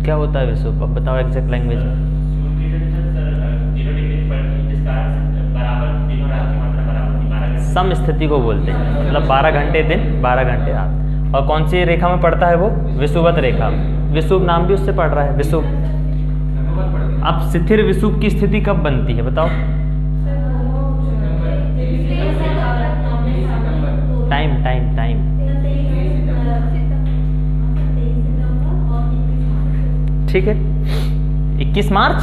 क्या होता है विषुव? अब बताओ एग्जैक्ट लैंग्वेज में। सम स्थिति को बोलते हैं, मतलब 12 घंटे दिन 12 घंटे रात। और कौन सी रेखा में पड़ता है वो? विषुवत रेखा। विषुव नाम भी उससे पड़ रहा है, विषुव। अब स्थिर विषुव की स्थिति कब बनती है बताओ? Time time time. ठीक है, 21 मार्च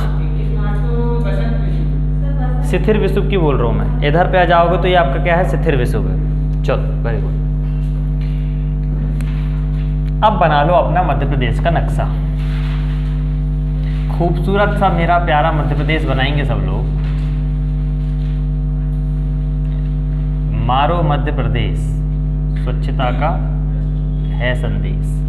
स्थिर विषुव की बोल रहा हूँ मैं। इधर पे आ जाओगे तो ये आपका क्या है? स्थिर विषुव है। चलो वेरी गुड। अब बना लो अपना मध्य प्रदेश का नक्शा। खूबसूरत सा मेरा प्यारा मध्य प्रदेश बनाएंगे सब लोग। मारो मध्य प्रदेश, स्वच्छता का है संदेश।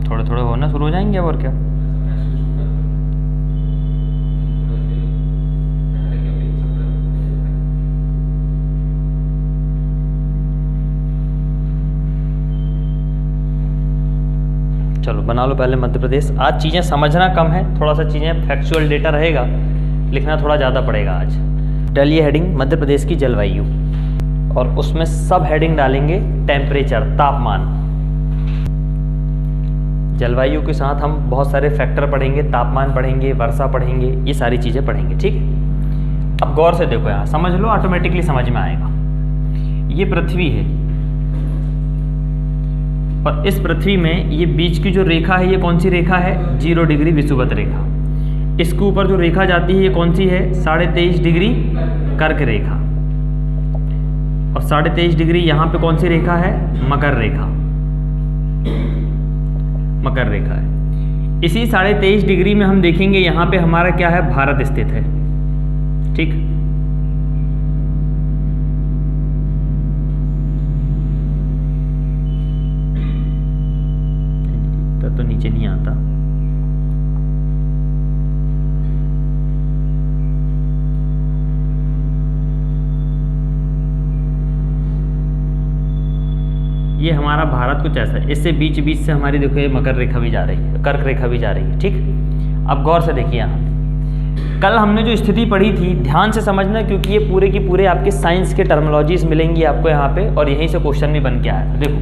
थोड़े थोड़े होना शुरू हो जाएंगे और क्या। चलो बना लो पहले मध्य प्रदेश। आज चीज़ें समझना कम है, थोड़ा सा चीज़ें फैक्चुअल डेटा रहेगा, लिखना थोड़ा ज़्यादा पड़ेगा आज। डालिए हेडिंग मध्य प्रदेश की जलवायु, और उसमें सब हेडिंग डालेंगे टेम्परेचर, तापमान। जलवायु के साथ हम बहुत सारे फैक्टर पढ़ेंगे, तापमान पढ़ेंगे, वर्षा पढ़ेंगे, ये सारी चीज़ें पढ़ेंगे। ठीक है, अब गौर से देखो, यहाँ समझ लो, ऑटोमेटिकली समझ में आएगा। ये पृथ्वी है और इस पृथ्वी में ये बीच की जो रेखा है, ये कौन सी रेखा है? 0 डिग्री विषुवत रेखा। इसके ऊपर जो रेखा जाती है ये कौन सी है? 23.5 डिग्री कर्क रेखा। और 23.5 डिग्री यहाँ पे कौन सी रेखा है? मकर रेखा। मकर रेखा है। इसी 23.5 डिग्री में हम देखेंगे यहाँ पे हमारा क्या है? भारत स्थित है। ठीक, तो नीचे नहीं आता। ये हमारा भारत कुछ ऐसा है, इससे बीच बीच से हमारी देखो ये मकर रेखा भी जा रही है, कर्क रेखा भी जा रही है। ठीक, अब गौर से देखिए, यहाँ कल हमने जो स्थिति पढ़ी थी, ध्यान से समझना, क्योंकि ये पूरे की पूरे आपके साइंस के टर्मिनोलॉजीज मिलेंगी आपको यहाँ पे, और यहीं से क्वेश्चन भी बन के आया था। देखो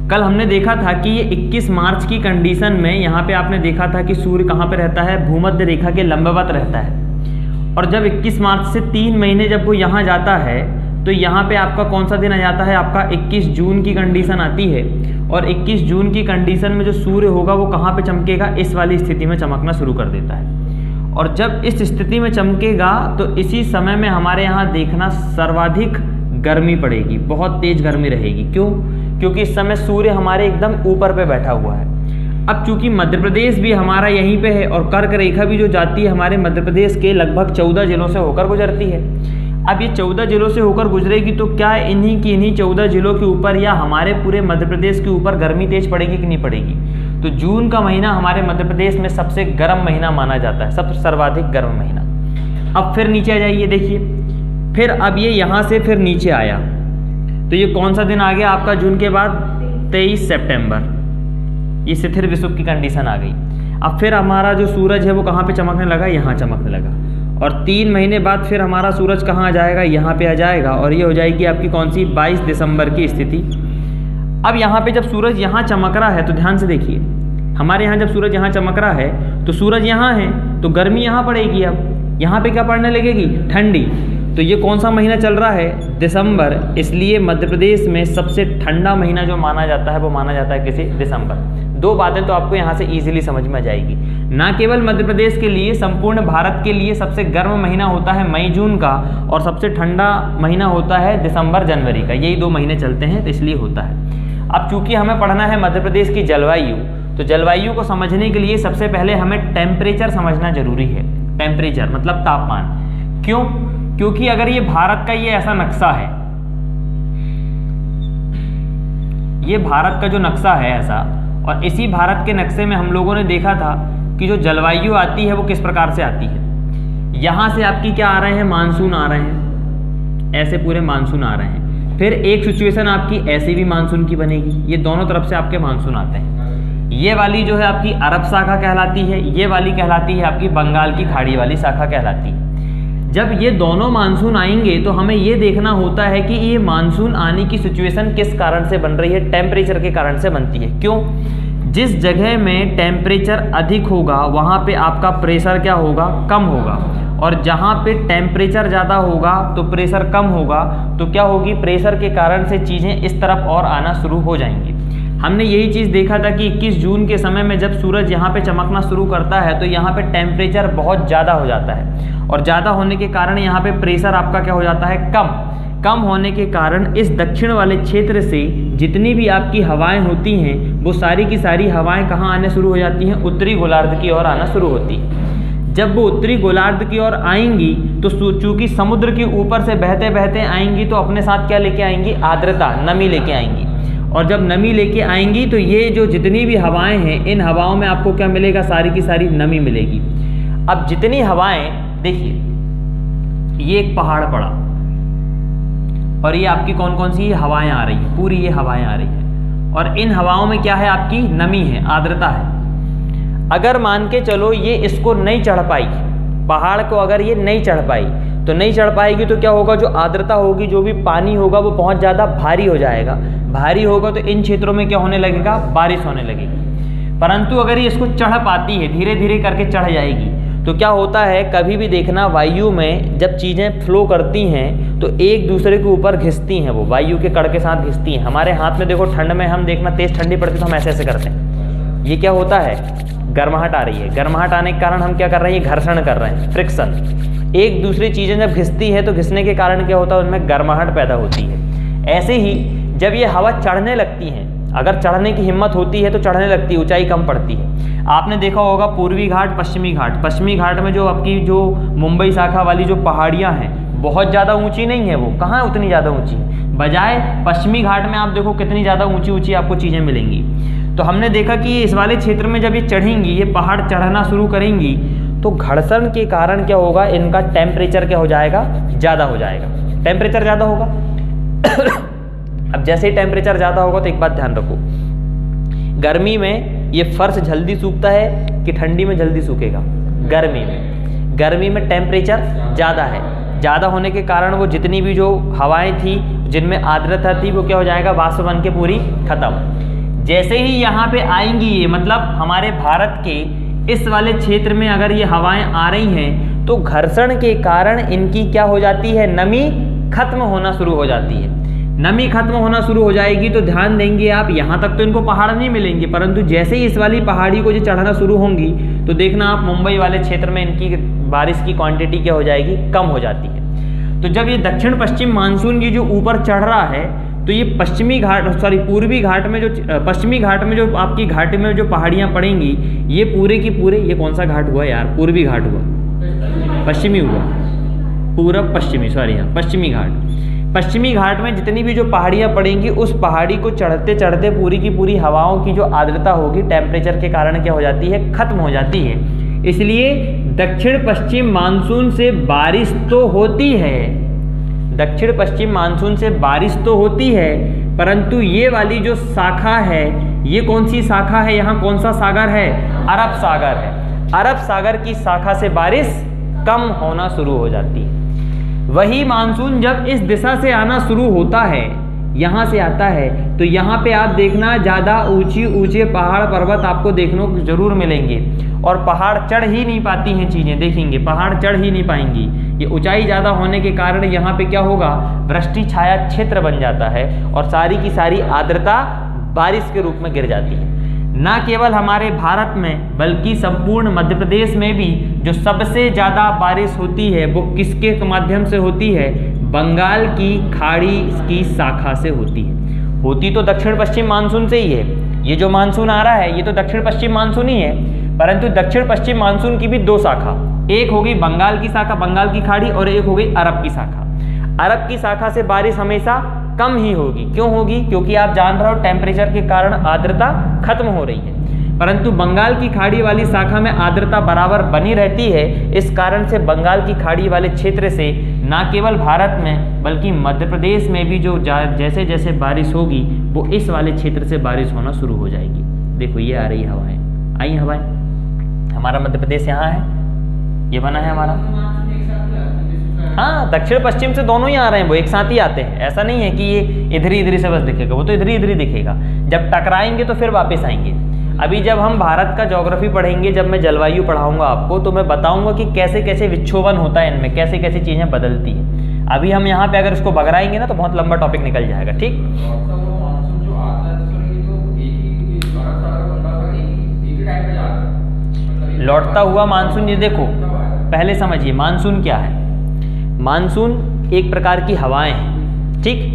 कल हमने देखा था कि ये 21 मार्च की कंडीशन में यहाँ पे आपने देखा था कि सूर्य कहाँ पे रहता है? भूमध्य रेखा के लंबवत रहता है। और जब 21 मार्च से 3 महीने जब वो यहाँ जाता है तो यहाँ पे आपका कौन सा दिन आ जाता है? आपका 21 जून की कंडीशन आती है। और 21 जून की कंडीशन में जो सूर्य होगा वो कहाँ पे चमकेगा? इस वाली स्थिति में चमकना शुरू कर देता है। और जब इस स्थिति में चमकेगा तो इसी समय में हमारे यहाँ देखना सर्वाधिक गर्मी पड़ेगी, बहुत तेज गर्मी रहेगी। क्यों? क्योंकि इस समय सूर्य हमारे एकदम ऊपर पे बैठा हुआ है। अब चूंकि मध्य प्रदेश भी हमारा यहीं पे है और कर्क रेखा भी जो जाती है हमारे मध्य प्रदेश के लगभग 14 जिलों से होकर गुजरती है। अब ये 14 जिलों से होकर गुजरेगी तो क्या इन्हीं 14 जिलों के ऊपर या हमारे पूरे मध्य प्रदेश के ऊपर गर्मी तेज पड़ेगी कि नहीं पड़ेगी? तो जून का महीना हमारे मध्य प्रदेश में सबसे गर्म महीना माना जाता है, सबसे सर्वाधिक गर्म महीना। अब फिर नीचे आ जाइए, देखिए फिर अब ये यहाँ से फिर नीचे आया तो ये कौन सा दिन आ गया आपका जून के बाद? 23 सितंबर। ये स्थिर विषुव की कंडीशन आ गई। अब फिर हमारा जो सूरज है वो कहाँ पे चमकने लगा? यहाँ चमकने लगा। और 3 महीने बाद फिर हमारा सूरज कहाँ आ जाएगा? यहाँ पे आ जाएगा। और ये हो जाएगी आपकी कौन सी? 22 दिसंबर की स्थिति। अब यहाँ पे जब सूरज यहाँ चमक रहा है तो ध्यान से देखिए, हमारे यहाँ जब सूरज यहाँ चमक रहा है तो सूरज यहाँ है तो गर्मी यहाँ पड़ेगी। अब यहाँ पे क्या पड़ने लगेगी? ठंडी। तो ये कौन सा महीना चल रहा है? दिसंबर। इसलिए मध्य प्रदेश में सबसे ठंडा महीना जो माना जाता है वो माना जाता है किसी? दिसंबर। 2 बातें तो आपको यहाँ से इजीली समझ में आ जाएगी। ना केवल मध्य प्रदेश के लिए, संपूर्ण भारत के लिए सबसे गर्म महीना होता है मई जून का, और सबसे ठंडा महीना होता है दिसंबर जनवरी का। यही 2 महीने चलते हैं, तो इसलिए होता है। अब चूंकि हमें पढ़ना है मध्य प्रदेश की जलवायु, तो जलवायु को समझने के लिए सबसे पहले हमें टेम्परेचर समझना जरूरी है। टेम्परेचर मतलब तापमान। क्यों? क्योंकि अगर ये भारत का ये ऐसा नक्शा है, ये भारत का जो नक्शा है ऐसा, और इसी भारत के नक्शे में हम लोगों ने देखा था कि जो जलवायु आती है वो किस प्रकार से आती है। यहाँ से आपकी क्या आ रहे हैं, मानसून आ रहे हैं, ऐसे पूरे मानसून आ रहे हैं। फिर एक सिचुएशन आपकी ऐसी भी मानसून की बनेगी, ये दोनों तरफ से आपके मानसून आते हैं। ये वाली जो है आपकी अरब शाखा कहलाती है, ये वाली कहलाती है आपकी बंगाल की खाड़ी वाली शाखा कहलाती है। जब ये दोनों मानसून आएंगे तो हमें ये देखना होता है कि ये मानसून आने की सिचुएशन किस कारण से बन रही है, टेम्परेचर के कारण से बनती है। क्यों? जिस जगह में टेम्परेचर अधिक होगा वहाँ पे आपका प्रेशर क्या होगा, कम होगा, और जहाँ पे टेम्परेचर ज़्यादा होगा तो प्रेशर कम होगा। तो क्या होगी, प्रेशर के कारण से चीज़ें इस तरफ और आना शुरू हो जाएंगी। हमने यही चीज़ देखा था कि 21 जून के समय में जब सूरज यहाँ पे चमकना शुरू करता है तो यहाँ पे टेम्परेचर बहुत ज़्यादा हो जाता है, और ज़्यादा होने के कारण यहाँ पे प्रेशर आपका क्या हो जाता है, कम होने के कारण इस दक्षिण वाले क्षेत्र से जितनी भी आपकी हवाएं होती हैं वो सारी की सारी हवाएं कहाँ आने शुरू हो जाती हैं, उत्तरी गोलार्ध की ओर आना शुरू होती है। जब वो उत्तरी गोलार्ध की ओर आएंगी तो चूँकि समुद्र के ऊपर से बहते बहते आएंगी तो अपने साथ क्या लेके आएंगी, आर्द्रता, नमी लेके आएंगी। और जब नमी लेके आएंगी तो ये जो जितनी भी हवाएं हैं, इन हवाओं में आपको क्या मिलेगा, सारी की सारी नमी मिलेगी। अब जितनी हवाएं, देखिए ये एक पहाड़ पड़ा और ये आपकी कौन कौन सी हवाएं आ रही हैं, पूरी ये हवाएं आ रही हैं, और इन हवाओं में क्या है, आपकी नमी है, आर्द्रता है। अगर मान के चलो ये इसको नहीं चढ़ पाई, पहाड़ को अगर ये नहीं चढ़ पाई, तो नहीं चढ़ पाएगी तो क्या होगा, जो आर्द्रता होगी, जो भी पानी होगा वो बहुत ज़्यादा भारी हो जाएगा। भारी होगा तो इन क्षेत्रों में क्या होने लगेगा, बारिश होने लगेगी। परंतु अगर ये इसको चढ़ पाती है, धीरे धीरे करके चढ़ जाएगी, तो क्या होता है, कभी भी देखना वायु में जब चीज़ें फ्लो करती हैं तो एक दूसरे के ऊपर घिसती हैं, वो वायु के कण के साथ घिसती हैं। हमारे हाथ में देखो, ठंड में हम देखना तेज़ ठंडी पड़ती तो हम ऐसे ऐसे करते हैं, ये क्या होता है, गर्माहट आ रही है। गर्माहट आने के कारण हम क्या कर रहे हैं, घर्षण कर रहे हैं, फ्रिक्शन। एक दूसरी चीज़ें जब घिसती है तो घिसने के कारण क्या होता है, उनमें गर्माहट पैदा होती है। ऐसे ही जब ये हवा चढ़ने लगती है, अगर चढ़ने की हिम्मत होती है तो चढ़ने लगती है, ऊंचाई कम पड़ती है। आपने देखा होगा पूर्वी घाट, पश्चिमी घाट। पश्चिमी घाट में जो आपकी जो मुंबई शाखा वाली जो पहाड़ियाँ हैं बहुत ज़्यादा ऊंची नहीं है, वो कहाँ है उतनी ज़्यादा ऊंची, बजाय पश्चिमी घाट में आप देखो कितनी ज़्यादा ऊंची ऊंची आपको चीज़ें मिलेंगी। तो हमने देखा कि इस वाले क्षेत्र में जब ये चढ़ेंगी, ये पहाड़ चढ़ना शुरू करेंगी, तो घर्षण के कारण क्या होगा, इनका टेम्परेचर क्या हो जाएगा, ज़्यादा हो जाएगा। टेम्परेचर ज़्यादा होगा अब जैसे ही टेम्परेचर ज़्यादा होगा तो एक बात ध्यान रखो, गर्मी में ये फर्श जल्दी सूखता है कि ठंडी में जल्दी सूखेगा, गर्मी में टेम्परेचर ज़्यादा है। ज़्यादा होने के कारण वो जितनी भी जो हवाएं थी जिनमें आर्द्रता थी वो क्या हो जाएगा, वाष्प बन के पूरी खत्म। जैसे ही यहाँ पे आएंगी ये, मतलब हमारे भारत के इस वाले क्षेत्र में अगर ये हवाएं आ रही हैं तो घर्षण के कारण इनकी क्या हो जाती है, नमी खत्म होना शुरू हो जाती है। नमी खत्म होना शुरू हो जाएगी तो ध्यान देंगे आप, यहाँ तक तो इनको पहाड़ नहीं मिलेंगे, परंतु जैसे ही इस वाली पहाड़ी को जो चढ़ना शुरू होंगी तो देखना आप मुंबई वाले क्षेत्र में इनकी बारिश की क्वांटिटी क्या हो जाएगी, कम हो जाती है। तो जब ये दक्षिण पश्चिम मानसून ये जो ऊपर चढ़ रहा है तो ये पश्चिमी घाट, पूर्वी घाट में जो, पश्चिमी घाट में जो आपकी घाटी में जो पहाड़ियाँ पड़ेंगी, ये पूरे की पूरे, ये कौन सा घाट हुआ यार, पूर्वी घाट हुआ, पश्चिमी हुआ, पूरब पश्चिमी, हाँ पश्चिमी घाट। पश्चिमी घाट में जितनी भी जो पहाड़ियाँ पड़ेंगी, उस पहाड़ी को चढ़ते चढ़ते पूरी की पूरी हवाओं की जो आर्द्रता होगी टेम्परेचर के कारण क्या हो जाती है, खत्म हो जाती है। इसलिए दक्षिण पश्चिम मानसून से बारिश तो होती है, दक्षिण पश्चिम मानसून से बारिश तो होती है, परंतु ये वाली जो शाखा है, ये कौन सी शाखा है, यहाँ कौन सा सागर है, अरब सागर है। अरब सागर की शाखा से बारिश कम होना शुरू हो जाती है। वही मानसून जब इस दिशा से आना शुरू होता है, यहाँ से आता है, तो यहाँ पे आप देखना ज़्यादा ऊंचे पहाड़ पर्वत आपको देखने को जरूर मिलेंगे, और पहाड़ चढ़ ही नहीं पाती हैं चीज़ें, देखेंगे पहाड़ चढ़ ही नहीं पाएंगी। ये ऊंचाई ज़्यादा होने के कारण यहाँ पे क्या होगा, वृष्टि छाया क्षेत्र बन जाता है और सारी की सारी आर्द्रता बारिश के रूप में गिर जाती है। ना केवल हमारे भारत में बल्कि संपूर्ण मध्य प्रदेश में भी जो सबसे ज़्यादा बारिश होती है वो किसके माध्यम से होती है? बंगाल की खाड़ी की शाखा से होती है। होती तो दक्षिण पश्चिम मानसून से ही है। ये जो मानसून आ रहा है ये तो दक्षिण पश्चिम मानसून ही है, परंतु दक्षिण पश्चिम मानसून की भी दो शाखा, एक हो गई बंगाल की शाखा, बंगाल की खाड़ी, और एक हो गई अरब की शाखा। अरब की शाखा से बारिश हमेशा कम ही होगी। क्यों होगी? क्योंकि आप जान रहे हो टेम्परेचर के कारण आर्द्रता खत्म हो रही है, परंतु बंगाल की खाड़ी वाली शाखा में आर्द्रता बराबर बनी रहती है। इस कारण से बंगाल की खाड़ी वाले क्षेत्र से न केवल भारत में बल्कि मध्य प्रदेश में भी जो जैसे जैसे बारिश होगी वो इस वाले क्षेत्र से बारिश होना शुरू हो जाएगी। देखो ये आ रही हवाएं, आई हवाएं, हमारा मध्य प्रदेश यहाँ है, ये बना है हमारा। हाँ, दक्षिण पश्चिम से दोनों ही आ रहे हैं, वो एक साथ ही आते हैं। ऐसा नहीं है कि ये इधर ही से बस दिखेगा, वो तो इधर ही दिखेगा। जब टकराएंगे तो फिर वापस आएंगे। अभी जब हम भारत का ज्योग्राफी पढ़ेंगे, जब मैं जलवायु पढ़ाऊंगा आपको, तो मैं बताऊंगा कि कैसे कैसे विक्षोभन होता है इनमें, कैसे कैसे चीज़ें बदलती हैं। अभी हम यहाँ पे अगर इसको बगराएंगे ना तो बहुत लंबा टॉपिक निकल जाएगा। ठीक, लौटता हुआ मानसून, ये देखो पहले समझिए मानसून क्या है। मानसून एक प्रकार की हवाएं हैं। ठीक,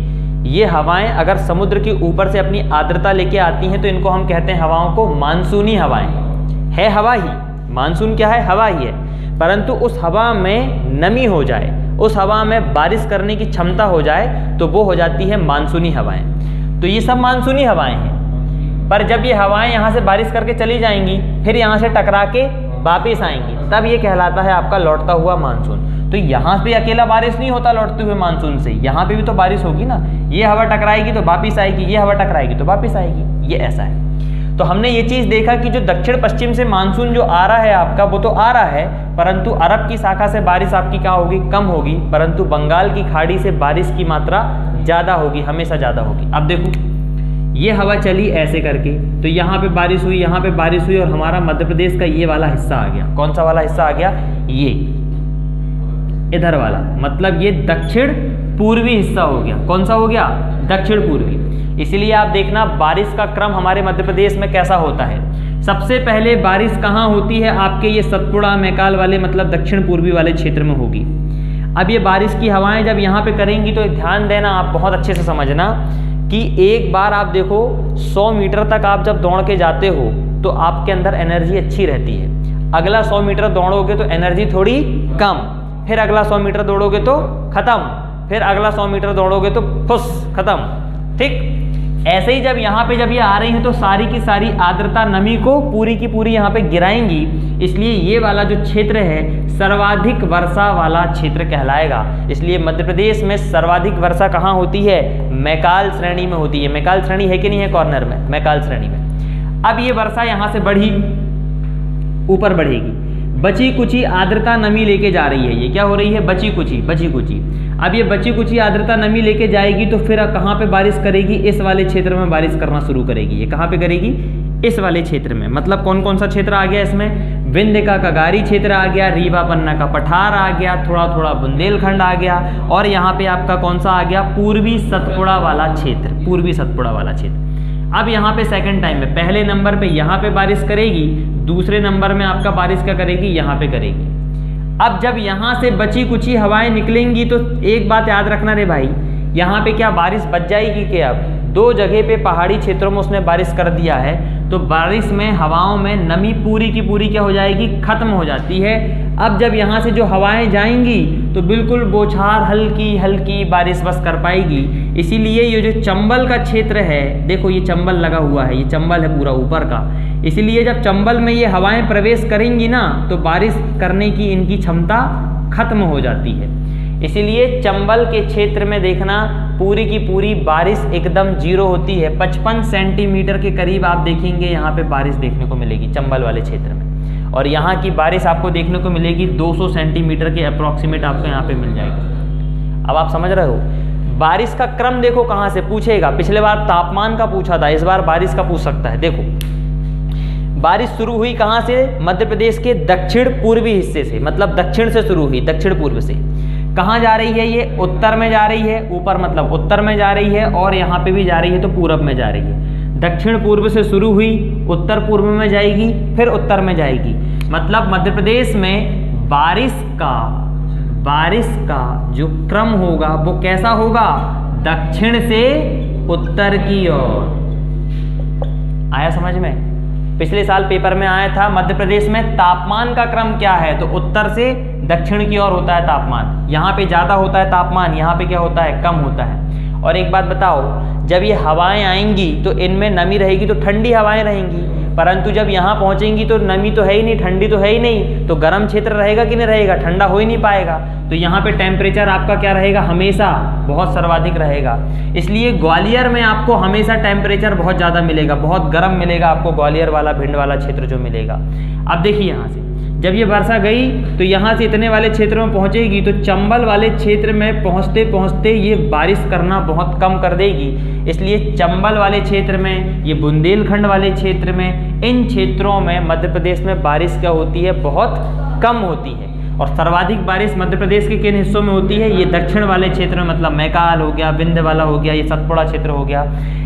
ये हवाएं अगर समुद्र के ऊपर से अपनी आर्द्रता लेके आती हैं तो इनको हम कहते हैं हवाओं को मानसूनी हवाएं। है हवा ही, मानसून क्या है? हवा ही है, परंतु उस हवा में नमी हो जाए, उस हवा में बारिश करने की क्षमता हो जाए तो वो हो जाती है मानसूनी हवाएं। तो ये सब मानसूनी हवाएं हैं, पर जब ये हवाएं यहाँ से बारिश करके चली जाएंगी, फिर यहाँ से टकरा के वापिस आएंगी, तब ये कहलाता है आपका लौटता हुआ मानसून। तो यहाँ पे अकेला बारिश नहीं होता लौटते हुए मानसून से, यहाँ पे भी तो बारिश होगी ना। ये हवा टकराएगी तो वापिस आएगी, ये हवा टकराएगी तो वापिस आएगी, ये ऐसा है। तो हमने ये चीज़ देखा कि जो दक्षिण पश्चिम से मानसून जो आ रहा है आपका, वो तो आ रहा है, परंतु अरब की शाखा से बारिश आपकी क्या होगी? कम होगी, परंतु बंगाल की खाड़ी से बारिश की मात्रा ज़्यादा होगी, हमेशा ज़्यादा होगी। अब देखो ये हवा चली ऐसे करके, तो यहाँ पे बारिश हुई, यहाँ पे बारिश हुई, और हमारा मध्य प्रदेश का ये वाला हिस्सा आ गया। कौन सा वाला हिस्सा आ गया? ये इधर वाला, मतलब ये दक्षिण पूर्वी हिस्सा हो गया। कौन सा हो गया? दक्षिण पूर्वी। इसलिए आप देखना बारिश का क्रम हमारे मध्य प्रदेश में कैसा होता है। सबसे पहले बारिश कहाँ होती है? आपके ये सतपुड़ा मैकाल वाले, मतलब दक्षिण पूर्वी वाले क्षेत्र में होगी। अब ये बारिश की हवाएं जब यहाँ पे करेंगी तो ध्यान देना, आप बहुत अच्छे से समझना कि एक बार आप देखो 100 मीटर तक आप जब दौड़ के जाते हो तो आपके अंदर एनर्जी अच्छी रहती है। अगला 100 मीटर दौड़ोगे तो एनर्जी थोड़ी कम, फिर अगला 100 मीटर दौड़ोगे तो खत्म, फिर अगला 100 मीटर दौड़ोगे तो फुस खत्म। ठीक, ऐसे ही जब यहाँ पे जब ये आ रही हैं तो सारी की सारी आर्द्रता नमी को पूरी की पूरी यहाँ पे गिराएंगी। इसलिए ये वाला जो क्षेत्र है सर्वाधिक वर्षा वाला क्षेत्र कहलाएगा। इसलिए मध्य प्रदेश में सर्वाधिक वर्षा कहाँ होती है? मैकाल श्रेणी में होती है। मैकाल श्रेणी है कि नहीं है? कॉर्नर में मैकाल श्रेणी में। अब ये वर्षा यहाँ से बढ़ी, ऊपर बढ़ेगी, बची कुची आर्द्रता नमी लेके जा रही है। ये क्या हो रही है? बची कुची। अब ये बची कुची आर्द्रता नमी लेके जाएगी तो फिर कहाँ पे बारिश करेगी? इस वाले क्षेत्र में बारिश करना शुरू करेगी। ये कहाँ पे करेगी? इस वाले क्षेत्र में। मतलब कौन कौन सा क्षेत्र आ गया इसमें? विंध्य का कगारी क्षेत्र आ गया, रीवा पन्ना का पठार आ गया, थोड़ा थोड़ा बुंदेलखंड आ गया, और यहाँ पे आपका कौन सा आ गया? पूर्वी सतपुड़ा वाला क्षेत्र, पूर्वी सतपुड़ा वाला क्षेत्र। अब यहाँ पे सेकंड टाइम में पहले नंबर पे यहाँ पे बारिश करेगी, दूसरे नंबर में आपका बारिश क्या करेगी? यहाँ पे करेगी। अब जब यहाँ से बची कुची हवाएं निकलेंगी तो एक बात याद रखना रे भाई, यहाँ पे क्या बारिश बच जाएगी क्या? अब 2 जगह पे पहाड़ी क्षेत्रों में उसने बारिश कर दिया है, तो बारिश में हवाओं में नमी पूरी की पूरी क्या हो जाएगी? खत्म हो जाती है। अब जब यहाँ से जो हवाएं जाएंगी तो बिल्कुल बौछार हल्की हल्की बारिश बस कर पाएगी। इसीलिए ये जो चंबल का क्षेत्र है, देखो ये चंबल लगा हुआ है, ये चंबल है पूरा ऊपर का। इसलिए जब चंबल में ये हवाएं प्रवेश करेंगी ना तो बारिश करने की इनकी क्षमता खत्म हो जाती है। इसीलिए चंबल के क्षेत्र में देखना पूरी की पूरी बारिश एकदम 0 होती है। 55 सेंटीमीटर के करीब आप देखेंगे यहाँ पे बारिश देखने को मिलेगी चंबल वाले क्षेत्र में, और यहाँ की बारिश आपको देखने को मिलेगी 200 सेंटीमीटर के अप्रॉक्सीमेट आपको यहाँ पे मिल जाएगा। अब आप समझ रहे हो बारिश का क्रम देखो कहाँ से पूछेगा। पिछले बार तापमान का पूछा था, इस बार बारिश का पूछ सकता है। देखो बारिश शुरू हुई कहाँ से? मध्य प्रदेश के दक्षिण पूर्वी हिस्से से, मतलब दक्षिण से शुरू हुई, दक्षिण पूर्व से। कहाँ जा रही है? ये उत्तर में जा रही है, ऊपर मतलब उत्तर में जा रही है, और यहाँ पे भी जा रही है तो पूरब में जा रही है। दक्षिण पूर्व से शुरू हुई, उत्तर पूर्व में जाएगी, फिर उत्तर में जाएगी। मतलब मध्य प्रदेश में बारिश का जो क्रम होगा वो कैसा होगा, दक्षिण से उत्तर की ओर। आया समझ में? पिछले साल पेपर में आया था मध्य प्रदेश में तापमान का क्रम क्या है, तो उत्तर से दक्षिण की ओर होता है तापमान। यहाँ पे ज़्यादा होता है तापमान, यहाँ पे क्या होता है, कम होता है। और एक बात बताओ, जब ये हवाएं आएंगी तो इनमें नमी रहेगी तो ठंडी हवाएं रहेंगी, परंतु जब यहाँ पहुँचेंगी तो नमी तो है ही नहीं, ठंडी तो है ही नहीं, तो गर्म क्षेत्र रहेगा कि नहीं रहेगा, ठंडा हो ही नहीं पाएगा। तो यहाँ पे टेम्परेचर आपका क्या रहेगा, हमेशा बहुत सर्वाधिक रहेगा। इसलिए ग्वालियर में आपको हमेशा टेम्परेचर बहुत ज़्यादा मिलेगा, बहुत गर्म मिलेगा आपको, ग्वालियर वाला भिंड वाला क्षेत्र जो मिलेगा। अब देखिए यहाँ से जब ये वर्षा गई तो यहाँ से इतने वाले क्षेत्र में पहुँचेगी तो चंबल वाले क्षेत्र में पहुँचते पहुँचते ये बारिश करना बहुत कम कर देगी। इसलिए चंबल वाले क्षेत्र में, ये बुंदेलखंड वाले क्षेत्र में, इन क्षेत्रों में मध्य प्रदेश में बारिश क्या होती है, बहुत कम होती है। और सर्वाधिक बारिश मध्य प्रदेश के किन हिस्सों में होती है, ये दक्षिण वाले क्षेत्र में, मतलब मैकाल हो गया, विंध्य वाला हो गया, ये सतपुड़ा क्षेत्र हो गया।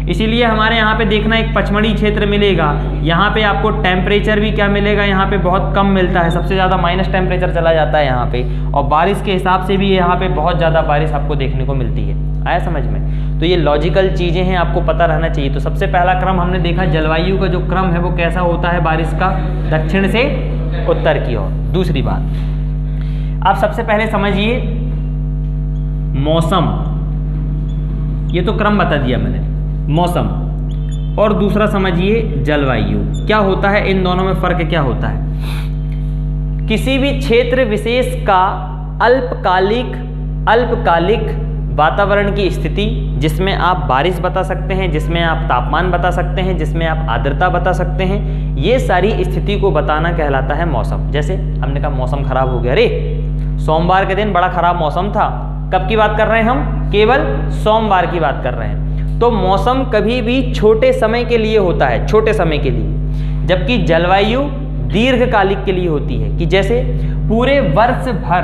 इसीलिए हमारे यहाँ पे देखना एक पचमढ़ी क्षेत्र मिलेगा, यहाँ पे आपको टेम्परेचर भी क्या मिलेगा, यहाँ पे बहुत कम मिलता है, सबसे ज़्यादा माइनस टेम्परेचर चला जाता है यहाँ पे, और बारिश के हिसाब से भी यहाँ पे बहुत ज़्यादा बारिश आपको देखने को मिलती है। आया समझ में? तो ये लॉजिकल चीज़ें हैं, आपको पता रहना चाहिए। तो सबसे पहला क्रम हमने देखा, जलवायु का जो क्रम है वो कैसा होता है बारिश का, दक्षिण से उत्तर की ओर। दूसरी बात, आप सबसे पहले समझिए मौसम, ये तो क्रम बता दिया मैंने, मौसम। और दूसरा समझिए जलवायु, क्या होता है, इन दोनों में फर्क क्या होता है। किसी भी क्षेत्र विशेष का अल्पकालिक वातावरण की स्थिति, जिसमें आप बारिश बता सकते हैं, जिसमें आप तापमान बता सकते हैं, जिसमें आप आर्द्रता बता सकते हैं, ये सारी स्थिति को बताना कहलाता है मौसम। जैसे हमने कहा मौसम खराब हो गया, अरे सोमवार के दिन बड़ा खराब मौसम था, कब की बात कर रहे हैं हम, केवल सोमवार की बात कर रहे हैं। तो मौसम कभी भी छोटे समय के लिए होता है, छोटे समय के लिए, जबकि जलवायु दीर्घकालिक के लिए होती है, कि जैसे पूरे वर्ष भर,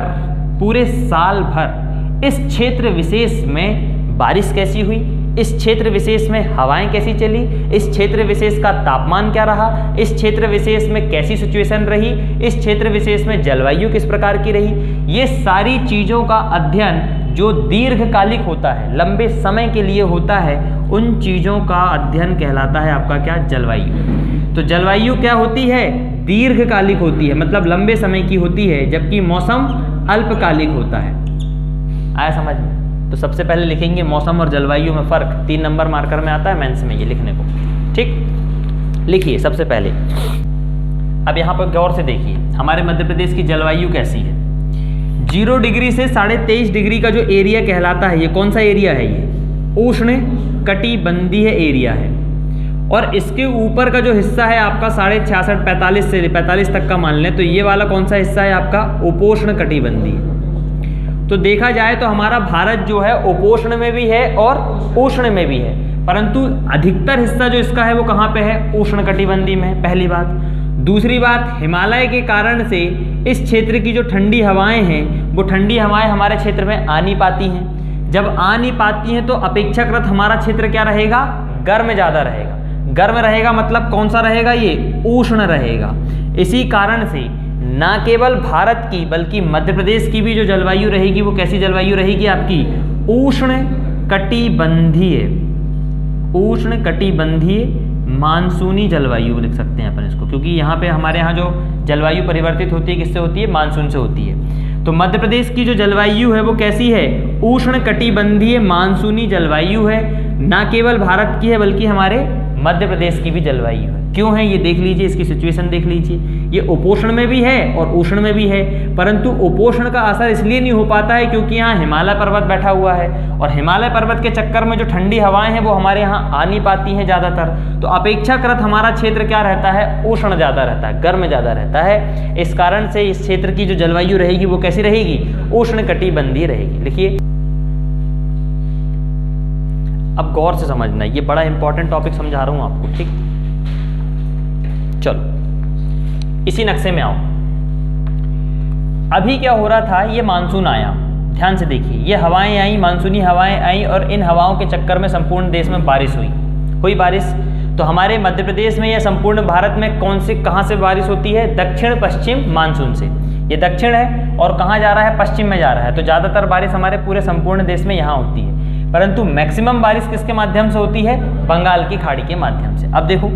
पूरे साल भर इस क्षेत्र विशेष में बारिश कैसी हुई, इस क्षेत्र विशेष में हवाएं कैसी चली, इस क्षेत्र विशेष का तापमान क्या रहा, इस क्षेत्र विशेष में कैसी सिचुएशन रही, इस क्षेत्र विशेष में जलवायु किस प्रकार की रही, ये सारी चीज़ों का अध्ययन जो दीर्घकालिक होता है, लंबे समय के लिए होता है, उन चीज़ों का अध्ययन कहलाता है आपका क्या, जलवायु। तो जलवायु क्या होती है, दीर्घकालिक होती है, मतलब लंबे समय की होती है, जबकि मौसम अल्पकालिक होता है। आया समझ में? तो सबसे पहले लिखेंगे मौसम और जलवायु में फ़र्क, 3 नंबर मार्कर में आता है मेंस में ये लिखने को, ठीक। लिखिए सबसे पहले, अब यहाँ पर गौर से देखिए हमारे मध्य प्रदेश की जलवायु कैसी है। 0 डिग्री से 23.5 डिग्री का जो एरिया कहलाता है, ये कौन सा एरिया है, ये उष्ण कटिबंधीय एरिया है। और इसके ऊपर का जो हिस्सा है आपका 66.5 45 से 45 तक का मान लें, तो ये वाला कौन सा हिस्सा है आपका, उपोष्ण कटिबंधीय। तो देखा जाए तो हमारा भारत जो है उपोष्ण में भी है और उष्ण में भी है, परंतु अधिकतर हिस्सा जो इसका है वो कहाँ पे है, उष्ण कटिबंधीय में, पहली बात। दूसरी बात, हिमालय के कारण से इस क्षेत्र की जो ठंडी हवाएं हैं वो ठंडी हवाएं हमारे क्षेत्र में आ नहीं पाती हैं। जब आ नहीं पाती हैं तो अपेक्षाकृत हमारा क्षेत्र क्या रहेगा, गर्म ज़्यादा रहेगा। गर्म रहेगा मतलब कौन सा रहेगा, ये उष्ण रहेगा। इसी कारण से ना केवल भारत की बल्कि मध्य प्रदेश की भी जो जलवायु रहेगी वो कैसी जलवायु रहेगी आपकी, उष्ण कटिबंधीय, उष्ण कटिबंधीय मानसूनी जलवायु लिख सकते हैं अपन इसको, क्योंकि यहाँ पे हमारे यहाँ जो जलवायु परिवर्तित होती है किससे होती है, मानसून से होती है। तो मध्य प्रदेश की जो जलवायु है वो कैसी है, उष्ण कटिबंधीय मानसूनी जलवायु है। ना केवल भारत की है बल्कि हमारे मध्य प्रदेश की भी जलवायु है। क्यों है ये देख लीजिए, इसकी सिचुएशन देख लीजिए, ये उपोष्ण में भी है और उष्ण में भी है, परंतु उपोष्ण का असर इसलिए नहीं हो पाता है क्योंकि यहाँ हिमालय पर्वत बैठा हुआ है, और हिमालय पर्वत के चक्कर में जो ठंडी हवाएं हैं वो हमारे यहाँ आ नहीं पाती हैं ज़्यादातर। तो अपेक्षाकृत हमारा क्षेत्र क्या रहता है, उष्ण ज़्यादा रहता है, गर्म ज़्यादा रहता है। इस कारण से इस क्षेत्र की जो जलवायु रहेगी वो कैसी रहेगी, उष्ण कटिबंधीय रहेगी। लिखिए, अब गौर से समझना, ये बड़ा इंपॉर्टेंट टॉपिक समझा रहा हूँ आपको, ठीक। चलो इसी नक्शे में आओ। अभी क्या हो रहा था, ये मानसून आया, ध्यान से देखिए, ये हवाएं आई, मानसूनी हवाएं आई, और इन हवाओं के चक्कर में संपूर्ण देश में बारिश हुई बारिश। तो हमारे मध्य प्रदेश में या संपूर्ण भारत में कौन से कहाँ से बारिश होती है? दक्षिण पश्चिम मानसून से। ये दक्षिण है और कहाँ जा रहा है? पश्चिम में जा रहा है। तो ज़्यादातर बारिश हमारे पूरे संपूर्ण देश में यहाँ होती है, परंतु मैक्सिमम बारिश किसके माध्यम से होती है? बंगाल की खाड़ी के माध्यम से। अब देखो,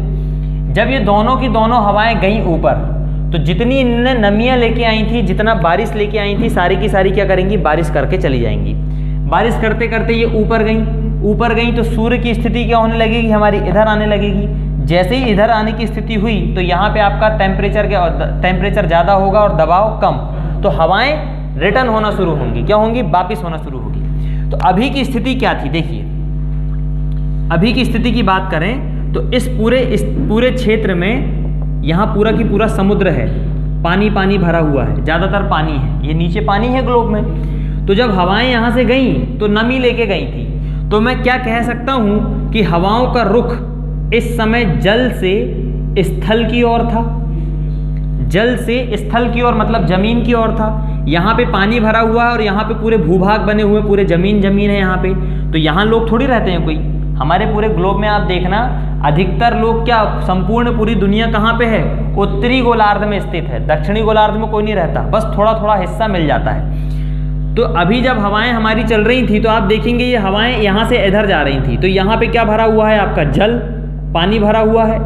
जब ये दोनों की दोनों हवाएं गई ऊपर, तो जितनी इनने नमियाँ लेके आई थी, जितना बारिश लेके आई थी, सारी की सारी क्या करेंगी? बारिश करके चली जाएंगी। बारिश करते करते ये ऊपर गई तो सूर्य की स्थिति क्या होने लगेगी? हमारी इधर आने लगेगी। जैसे ही इधर आने की स्थिति हुई तो यहाँ पे आपका टेम्परेचर ज़्यादा होगा और दबाव कम, तो हवाएं रिटर्न होना शुरू होंगी। क्या होंगी? वापिस होना शुरू होगी। तो अभी की स्थिति क्या थी? देखिए, अभी की स्थिति की बात करें तो इस पूरे क्षेत्र में यहाँ पूरा की पूरा समुद्र है, पानी पानी भरा हुआ है, ज़्यादातर पानी है, ये नीचे पानी है ग्लोब में। तो जब हवाएं यहाँ से गईं तो नमी लेके गई थी, तो मैं क्या कह सकता हूँ कि हवाओं का रुख इस समय जल से स्थल की ओर था। जल से स्थल की ओर मतलब जमीन की ओर था। यहाँ पे पानी भरा हुआ है और यहाँ पे पूरे भूभाग बने हुए, पूरे जमीन है यहाँ पे। तो यहाँ लोग थोड़ी रहते हैं कोई। हमारे पूरे ग्लोब में आप देखना, अधिकतर लोग क्या, संपूर्ण पूरी दुनिया कहाँ पे है? उत्तरी गोलार्ध में स्थित है। दक्षिणी गोलार्ध में कोई नहीं रहता, बस थोड़ा थोड़ा हिस्सा मिल जाता है। तो अभी जब हवाएं हमारी चल रही थी तो आप देखेंगे ये हवाएं यहाँ से इधर जा रही थी, तो यहाँ पे क्या भरा हुआ है? आपका जल, पानी भरा हुआ है।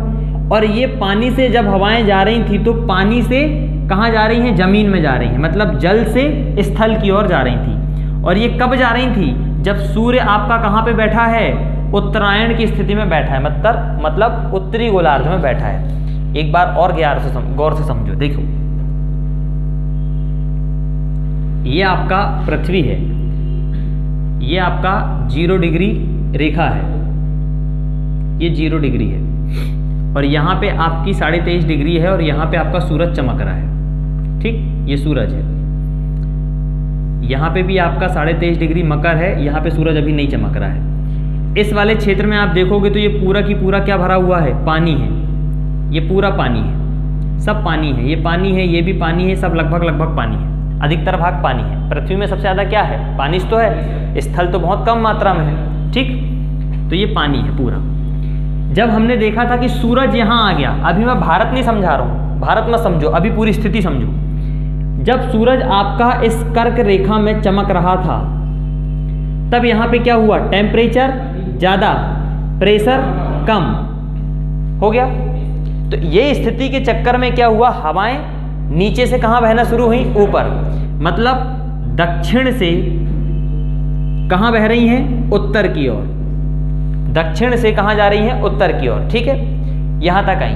और ये पानी से जब हवाएं जा रही थी तो पानी से कहाँ जा रही हैं? जमीन में जा रही हैं, मतलब जल से स्थल की ओर जा रही थी। और ये कब जा रही थी? जब सूर्य आपका कहाँ पे बैठा है? उत्तरायण की स्थिति में बैठा है, मतलब उत्तरी गोलार्ध में बैठा है। एक बार और गौर से समझो। देखो, ये आपका पृथ्वी है, ये आपका 0 डिग्री रेखा है, ये 0 डिग्री है, और यहाँ पे आपकी 23.5 डिग्री है, और यहाँ पे आपका सूरज चमक रहा है। ठीक, ये सूरज है। यहाँ पे भी आपका 23.5 डिग्री मकर है, यहाँ पे सूरज अभी नहीं चमक रहा है। इस वाले क्षेत्र में आप देखोगे तो ये पूरा की पूरा क्या भरा हुआ है? पानी है। ये पूरा पानी है, सब पानी है। ये पानी है, ये भी पानी है, सब लगभग पानी है। अधिकतर भाग पानी है। पृथ्वी में सबसे ज़्यादा क्या है? पानी तो है, स्थल तो बहुत कम मात्रा में है। ठीक, तो ये पानी है पूरा। जब हमने देखा था कि सूरज यहाँ आ गया, अभी मैं भारत नहीं समझा रहा हूँ, भारत मत समझो, अभी पूरी स्थिति समझो। जब सूरज आपका इस कर्क रेखा में चमक रहा था, तब यहाँ पे क्या हुआ? टेम्परेचर ज़्यादा, प्रेशर कम हो गया। तो ये स्थिति के चक्कर में क्या हुआ? हवाएं नीचे से कहाँ बहना शुरू हुई? ऊपर, मतलब दक्षिण से कहाँ बह रही हैं? उत्तर की ओर। दक्षिण से कहाँ जा रही हैं? उत्तर की ओर। ठीक है, यहाँ तक आई।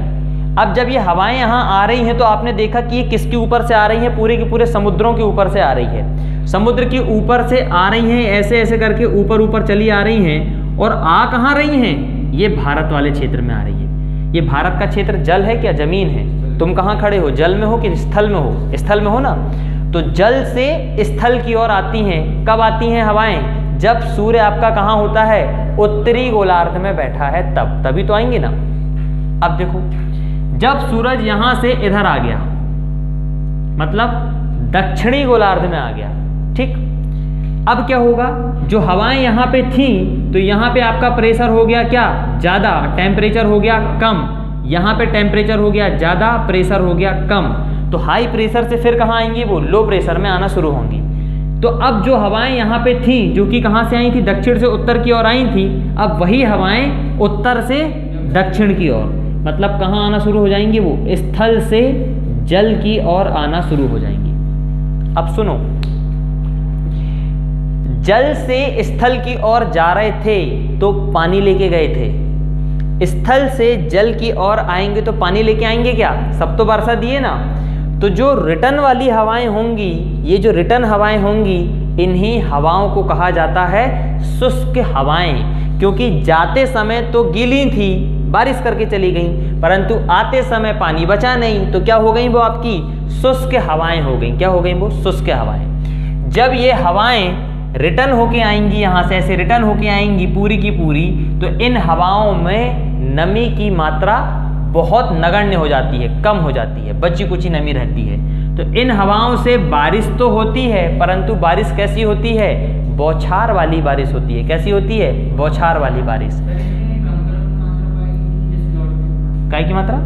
अब जब ये हवाएं यहाँ आ रही हैं तो आपने देखा कि ये किसके ऊपर से आ रही हैं? पूरे के पूरे समुद्रों के ऊपर से आ रही है। समुद्र के ऊपर से आ रही हैं, ऐसे ऐसे करके ऊपर ऊपर चली आ रही हैं। और आ कहाँ रही हैं? ये भारत वाले क्षेत्र में आ रही है। ये भारत का क्षेत्र जल है क्या जमीन है? तुम कहाँ खड़े हो? जल में हो कि स्थल में हो? स्थल में हो ना। तो जल से स्थल की ओर आती हैं। कब आती हैं हवाएं? जब सूर्य आपका कहाँ होता है? उत्तरी गोलार्ध में बैठा है, तभी तो आएंगी ना। अब देखो, जब सूरज यहां से इधर आ गया, मतलब दक्षिणी गोलार्ध में आ गया। ठीक, अब क्या होगा? जो हवाएं यहाँ पे थी तो यहाँ पे आपका प्रेशर हो गया क्या? ज़्यादा, टेम्परेचर हो गया कम। यहाँ पे टेम्परेचर हो गया ज़्यादा, प्रेशर हो गया कम। तो हाई प्रेशर से फिर कहाँ आएंगी? वो लो प्रेशर में आना शुरू होंगी। तो अब जो हवाएं यहाँ पे थी, जो कि कहाँ से आई थी? दक्षिण से उत्तर की ओर आई थी, अब वही हवाएं उत्तर से दक्षिण की ओर, मतलब कहाँ आना शुरू हो जाएंगी? वो स्थल से जल की ओर आना शुरू हो जाएंगी। अब सुनो, जल से स्थल की ओर जा रहे थे तो पानी लेके गए थे। स्थल से जल की ओर आएंगे तो पानी लेके आएंगे क्या? सब तो वर्षा दिए ना। तो जो रिटर्न वाली हवाएं होंगी, ये जो रिटर्न हवाएं होंगी, इन्हीं हवाओं को कहा जाता है शुष्क हवाएं। क्योंकि जाते समय तो गीली थी, बारिश करके चली गई, परंतु आते समय पानी बचा नहीं, तो क्या हो गई? वो आपकी शुष्क हवाएं हो गई। क्या हो गई? वो शुष्क हवाएं। जब ये हवाएं रिटर्न होके आएंगी, यहाँ से ऐसे रिटर्न होके आएंगी पूरी की पूरी, तो इन हवाओं में नमी की मात्रा बहुत नगण्य हो जाती है, कम हो जाती है, बची कुची नमी रहती है। तो इन हवाओं से बारिश तो होती है, परंतु बारिश कैसी होती है? बौछार वाली बारिश होती है। कैसी होती है? बौछार वाली बारिश। काय की मात्रा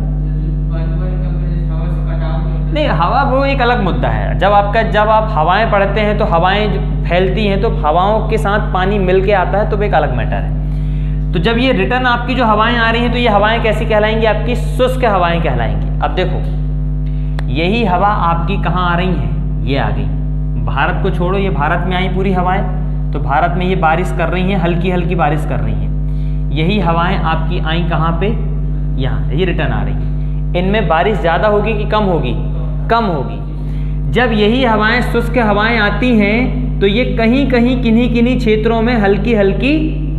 नहीं, हवा वो एक अलग मुद्दा है। जब आप हवाएं पढ़ते हैं तो हवाएं फैलती हैं, तो हवाओं के साथ पानी मिल के आता है, तो वो एक अलग मैटर है। तो जब ये रिटर्न आपकी जो हवाएं आ रही हैं, तो ये हवाएं कैसी कहलाएंगी? आपकी शुष्क हवाएं कहलाएंगी। अब देखो, यही हवा आपकी कहाँ आ रही है? ये आ गई, भारत को छोड़ो, ये भारत में आई पूरी हवाएं, तो भारत में ये बारिश कर रही हैं, हल्की हल्की बारिश कर रही हैं। यही हवाएं आपकी आई कहाँ पे? यहाँ, ये रिटर्न आ रही है। इनमें बारिश ज़्यादा होगी कि कम होगी? कम होगी। जब यही हवाएं शुष्क हवाएं आती हैं, तो ये कहीं कहीं किन्हीं किन्हीं क्षेत्रों में हल्की हल्की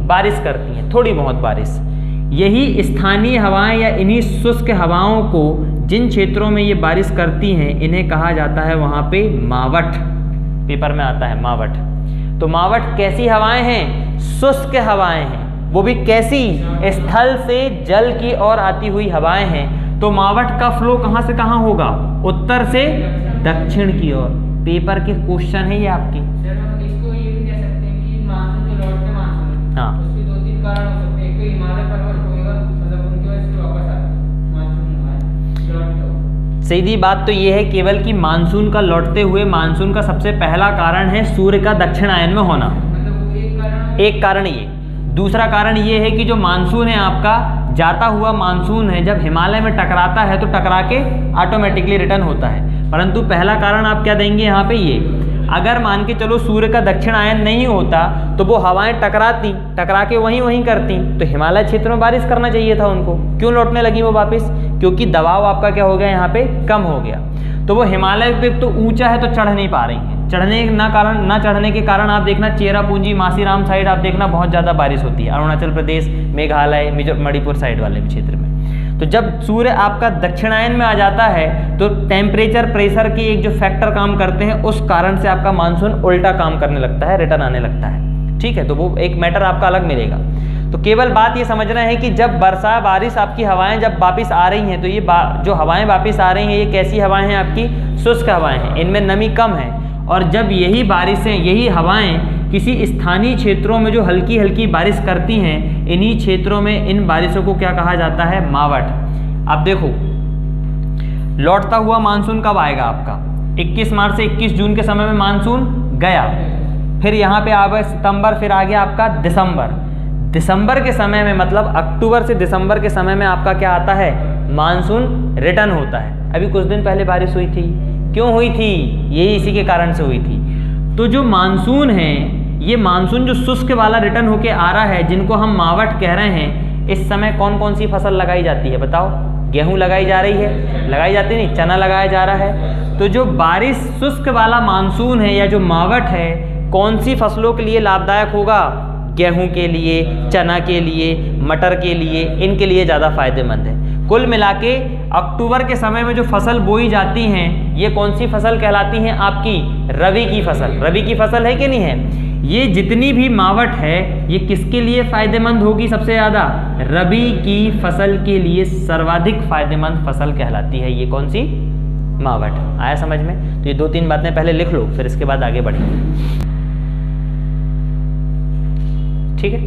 बारिश करती हैं, थोड़ी बहुत बारिश। यही स्थानीय हवाएं या इन्हीं शुष्क हवाओं को जिन क्षेत्रों में ये बारिश करती हैं, इन्हें कहा जाता है वहाँ पे मावठ। पेपर में आता है मावठ। तो मावठ कैसी हवाएं हैं? शुष्क हवाएं हैं। वो भी कैसी? स्थल से जल की ओर आती हुई हवाएं हैं। तो मावठ का फ्लो कहाँ से कहाँ होगा? उत्तर से दक्षिण की ओर। पेपर के क्वेश्चन है ये आपके। इसको ये भी कह सकते हैं कि मानसून जो लौटते मानसून, हाँ, उसके दो तीन कारण हो सकते हैं। एक तो हिमालय पर्वत होगा, मतलब उनकी वजह से वापस आता है मानसून लौटते। सीधी बात तो ये है केवल कि मानसून का लौटते हुए, मानसून का सबसे पहला कारण है सूर्य का दक्षिणायन में होना, मतलब एक कारण ये। दूसरा कारण ये है कि जो मानसून है आपका, जाता हुआ मानसून है, जब हिमालय में टकराता है तो टकरा के ऑटोमेटिकली रिटर्न होता है। परंतु पहला कारण आप क्या देंगे यहाँ पे? ये, अगर मान के चलो सूर्य का दक्षिणायन नहीं होता तो वो हवाएं टकरा के वहीं करती, तो हिमालय क्षेत्र में बारिश करना चाहिए था उनको। क्यों लौटने लगी वो वापस? क्योंकि दबाव आपका क्या हो गया? यहाँ पे कम हो गया। तो वो हिमालय पे तो ऊंचा है तो चढ़ नहीं पा रही है। ना चढ़ने के कारण आप देखना चेरापूंजी, मासीराम साइड आप देखना बहुत ज़्यादा बारिश होती है, अरुणाचल प्रदेश, मेघालय, मणिपुर साइड वाले क्षेत्र में। तो जब सूर्य आपका दक्षिणायन में आ जाता है तो टेम्परेचर, प्रेशर के एक जो फैक्टर काम करते हैं, उस कारण से आपका मानसून उल्टा काम करने लगता है, रिटर्न आने लगता है। ठीक है, तो वो एक मैटर आपका अलग मिलेगा। तो केवल बात ये समझना है कि जब वर्षा, बारिश, आपकी हवाएं जब वापिस आ रही हैं, तो ये जो हवाएं वापिस आ रही हैं, ये कैसी हवाएं हैं? आपकी शुष्क हवाएं हैं, इनमें नमी कम है। और जब यही बारिशें, यही हवाएं किसी स्थानीय क्षेत्रों में जो हल्की हल्की बारिश करती हैं, इन्हीं क्षेत्रों में इन बारिशों को क्या कहा जाता है? मावठ। अब देखो, लौटता हुआ मानसून कब आएगा आपका? 21 मार्च से 21 जून के समय में मानसून गया, फिर यहाँ पे आ गए सितंबर, फिर आ गया आपका दिसंबर के समय में, मतलब अक्टूबर से दिसंबर के समय में आपका क्या आता है? मानसून रिटर्न होता है। अभी कुछ दिन पहले बारिश हुई थी, क्यों हुई थी? यही इसी के कारण से हुई थी। तो जो मानसून है, ये मानसून जो शुष्क वाला रिटर्न होके आ रहा है, जिनको हम मावठ कह रहे हैं, इस समय कौन कौन सी फसल लगाई जाती है? बताओ। गेहूं लगाई जा रही है? लगाई जाती नहीं, चना लगाया जा रहा है। तो जो बारिश शुष्क वाला मानसून है या जो मावठ है, कौन सी फसलों के लिए लाभदायक होगा? गेहूं के लिए, चना के लिए, मटर के लिए, इनके लिए ज़्यादा फायदेमंद है। कुल मिला के अक्टूबर के समय में जो फसल बोई जाती हैं, ये कौन सी फसल कहलाती हैं? आपकी रबी की फसल। रबी की फसल है कि नहीं है? ये जितनी भी मावठ है, ये किसके लिए फायदेमंद होगी सबसे ज़्यादा? रबी की फसल के लिए सर्वाधिक फायदेमंद फसल कहलाती है। ये कौन सी? मावठ। आया समझ में? तो ये दो तीन बातें पहले लिख लो, फिर इसके बाद आगे बढ़ेंगे। ठीक है,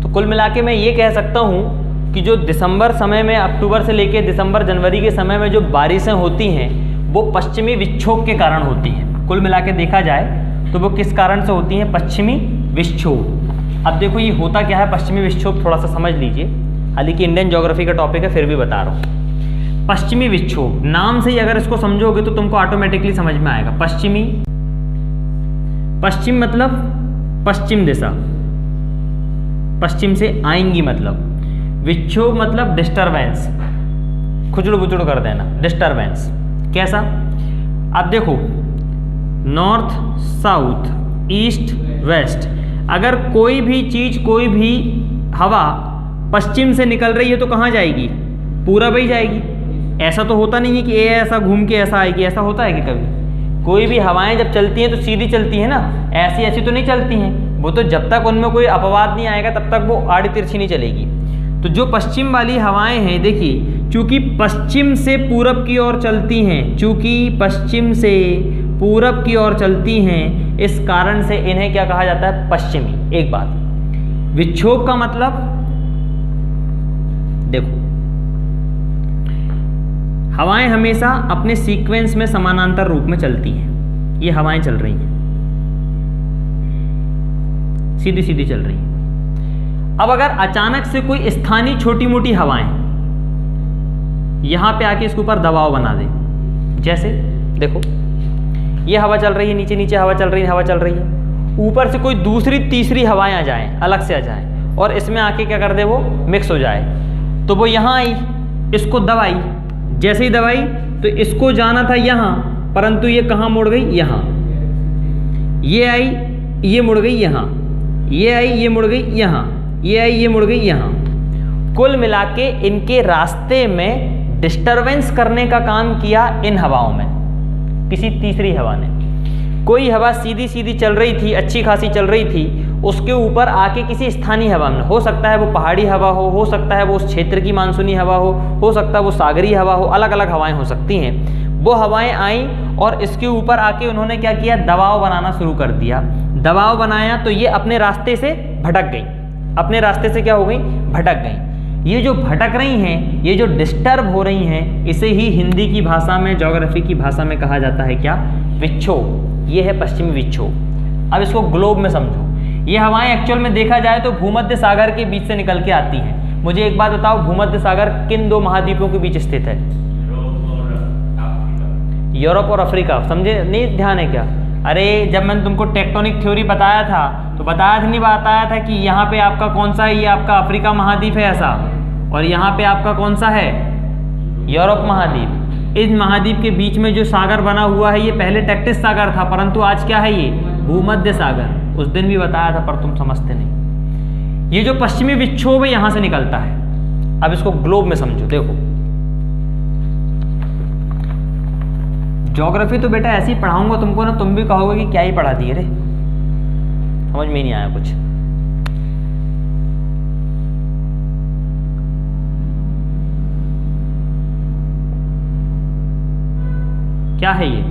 तो कुल मिला के मैं ये कह सकता हूँ कि जो दिसंबर समय में, अक्टूबर से लेके दिसंबर जनवरी के समय में जो बारिशें होती हैं, वो पश्चिमी विक्षोभ के कारण होती हैं। कुल मिला के देखा जाए तो वो किस कारण से होती हैं? पश्चिमी विक्षोभ। अब देखो ये होता क्या है पश्चिमी विक्षोभ, थोड़ा सा समझ लीजिए। हालांकि इंडियन ज्योग्राफी का टॉपिक है, फिर भी बता रहा हूँ। पश्चिमी विक्षोभ नाम से ही अगर इसको समझोगे तो तुमको ऑटोमेटिकली समझ में आएगा। पश्चिम मतलब पश्चिम दिशा, पश्चिम से आएंगी मतलब। विक्षोभ मतलब डिस्टरबेंस, खुचड़ बुचड़ कर देना, डिस्टरबेंस। कैसा? अब देखो, नॉर्थ, साउथ, ईस्ट, वेस्ट, अगर कोई भी चीज़, कोई भी हवा पश्चिम से निकल रही है तो कहाँ जाएगी? पूरब ही जाएगी। ऐसा तो होता नहीं है कि ये ऐसा घूम के ऐसा आएगी, ऐसा होता है कि कभी? कोई भी हवाएं जब चलती हैं तो सीधी चलती हैं ना, ऐसी ऐसी तो नहीं चलती हैं। वो तो जब तक उनमें कोई अपवाद नहीं आएगा तब तक वो आड़ी तिरछी नहीं चलेगी। तो जो पश्चिम वाली हवाएं हैं, देखिए, चूँकि पश्चिम से पूरब की ओर चलती हैं, चूँकि पश्चिम से पूरब की ओर चलती हैं, इस कारण से इन्हें क्या कहा जाता है? पश्चिमी। एक बात, विक्षोभ का मतलब देखो, हवाएं हमेशा अपने सीक्वेंस में समानांतर रूप में चलती हैं। ये हवाएं चल रही हैं, सीधी सीधी चल रही हैं। अब अगर अचानक से कोई स्थानीय छोटी मोटी हवाएं यहां पे आके इसके ऊपर दबाव बना दे, जैसे देखो ये हवा चल रही है, नीचे नीचे हवा चल रही है, हवा चल रही है, ऊपर से कोई दूसरी तीसरी हवाएं आ जाएं, अलग से आ जाएं और इसमें आके क्या कर दे, वो मिक्स हो जाए। तो वो यहाँ आई, इसको दबाई, जैसे ही दबाई तो इसको जाना था यहाँ, परंतु ये कहाँ मुड़ गई, यहाँ। ये आई, ये मुड़ गई यहाँ, ये आई, ये मुड़ गई यहाँ, ये आई, ये मुड़ गई यहाँ। कुल मिला के इनके रास्ते में डिस्टरबेंस करने का काम किया इन हवाओं में, किसी तीसरी हवा ने। कोई हवा सीधी सीधी चल रही थी, अच्छी खासी चल रही थी, उसके ऊपर आके किसी स्थानीय हवा में, हो सकता है वो पहाड़ी हवा हो सकता है वो उस क्षेत्र की मानसूनी हवा हो सकता है वो सागरीय हवा हो, अलग अलग हवाएं हो सकती हैं। वो हवाएं आईं और इसके ऊपर आके उन्होंने क्या किया, दबाव बनाना शुरू कर दिया। दबाव बनाया तो ये अपने रास्ते से भटक गई, अपने रास्ते से क्या हो गई, भटक गई। ये जो भटक रही हैं, ये जो डिस्टर्ब हो रही हैं, इसे ही हिंदी की भाषा में, ज्योग्राफी की भाषा में कहा जाता है क्या, विक्षोभ। ये है पश्चिमी विक्षोभ। अब इसको ग्लोब में समझो। ये हवाएं एक्चुअल में देखा जाए तो भूमध्य सागर के बीच से निकल के आती हैं। मुझे एक बात बताओ, भूमध्य सागर किन दो महाद्वीपों के बीच स्थित है? यूरोप और अफ्रीका। समझे, नहीं ध्यान है क्या? अरे जब मैंने तुमको टेक्टोनिक थ्योरी बताया था तो बताया था कि यहाँ पे आपका कौन सा है, ये आपका अफ्रीका महाद्वीप है ऐसा, और यहाँ पे आपका कौन सा है, यूरोप महाद्वीप। इस महाद्वीप के बीच में जो सागर बना हुआ है ये पहले टेक्टिस सागर था, परंतु आज क्या है, ये भूमध्य सागर। उस दिन भी बताया था पर तुम समझते नहीं। ये जो पश्चिमी विक्षोभ है यहाँ से निकलता है। अब इसको ग्लोब में समझो। देखो ज्योग्राफी तो बेटा ऐसे ही पढ़ाऊंगा तुमको ना, तुम भी कहोगे कि क्या ही पढ़ा दिए रे, समझ में नहीं आया कुछ। क्या है ये?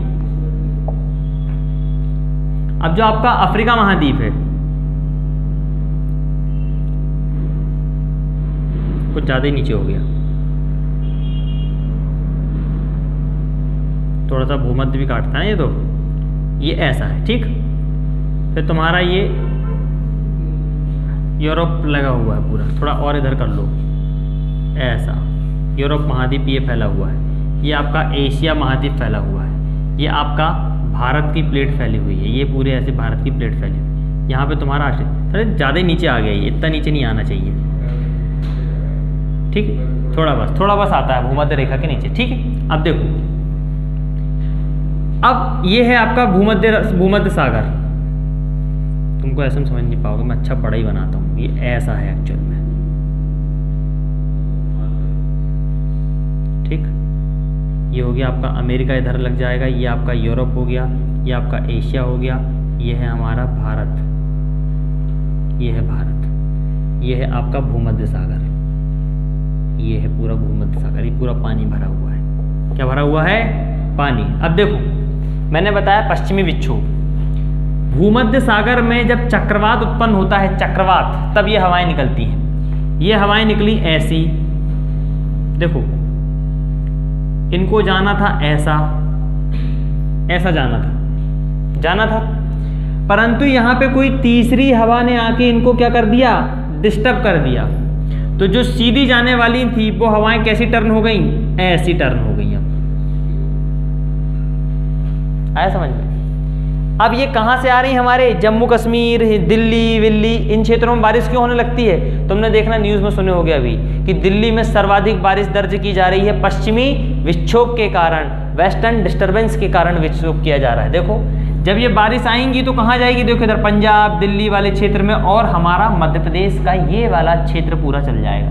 अब जो आपका अफ्रीका महाद्वीप है, कुछ ज्यादा ही नीचे हो गया, थोड़ा सा भूमध्य भी काटता है ये ऐसा है, ठीक। फिर तुम्हारा ये यूरोप लगा हुआ है पूरा, थोड़ा और इधर कर लो, ऐसा यूरोप महाद्वीप ये फैला हुआ है। ये आपका एशिया महाद्वीप फैला हुआ है। ये आपका भारत की प्लेट फैली हुई है, ये पूरे ऐसे भारत की प्लेट फैली हुई है। यहाँ पे तुम्हारा अरे ज़्यादा ही नीचे आ गया, ये इतना नीचे नहीं आना चाहिए, ठीक है, थोड़ा बस आता है भूमध्य रेखा के नीचे, ठीक है। अब देखो, अब ये है आपका भूमध्य सागर। तुमको ऐसा समझ नहीं पाओगे, मैं अच्छा बड़ा ही बनाता हूँ। ये ऐसा है एक्चुअल में, ठीक। ये हो गया आपका अमेरिका, इधर लग जाएगा, ये आपका यूरोप हो गया, ये आपका एशिया हो गया, ये है हमारा भारत, ये है भारत, ये है आपका भूमध्य सागर, ये है पूरा भूमध्य सागर। ये पूरा पानी भरा हुआ है। क्या भरा हुआ है? पानी। अब देखो मैंने बताया पश्चिमी विक्षोभ, भूमध्य सागर में जब चक्रवात उत्पन्न होता है, चक्रवात, तब ये हवाएं निकलती हैं। ये हवाएं निकली ऐसी, देखो इनको जाना था ऐसा जाना था, परंतु यहाँ पे कोई तीसरी हवा ने आके इनको क्या कर दिया, डिस्टर्ब कर दिया। तो जो सीधी जाने वाली थी वो हवाएं कैसी टर्न हो गई, ऐसी टर्न हो गई। आया समझ में? अब ये कहाँ से आ रही, हमारे जम्मू कश्मीर, दिल्ली विल्ली, इन क्षेत्रों में बारिश क्यों होने लगती है? तुमने देखना न्यूज़ में सुने होगे अभी कि दिल्ली में सर्वाधिक बारिश दर्ज की जा रही है पश्चिमी विक्षोभ के कारण, वेस्टर्न डिस्टर्बेंस के कारण विक्षोभ किया जा रहा है। देखो जब ये बारिश आएंगी तो कहाँ जाएगी, देखो इधर पंजाब दिल्ली वाले क्षेत्र में, और हमारा मध्य प्रदेश का ये वाला क्षेत्र पूरा चल जाएगा।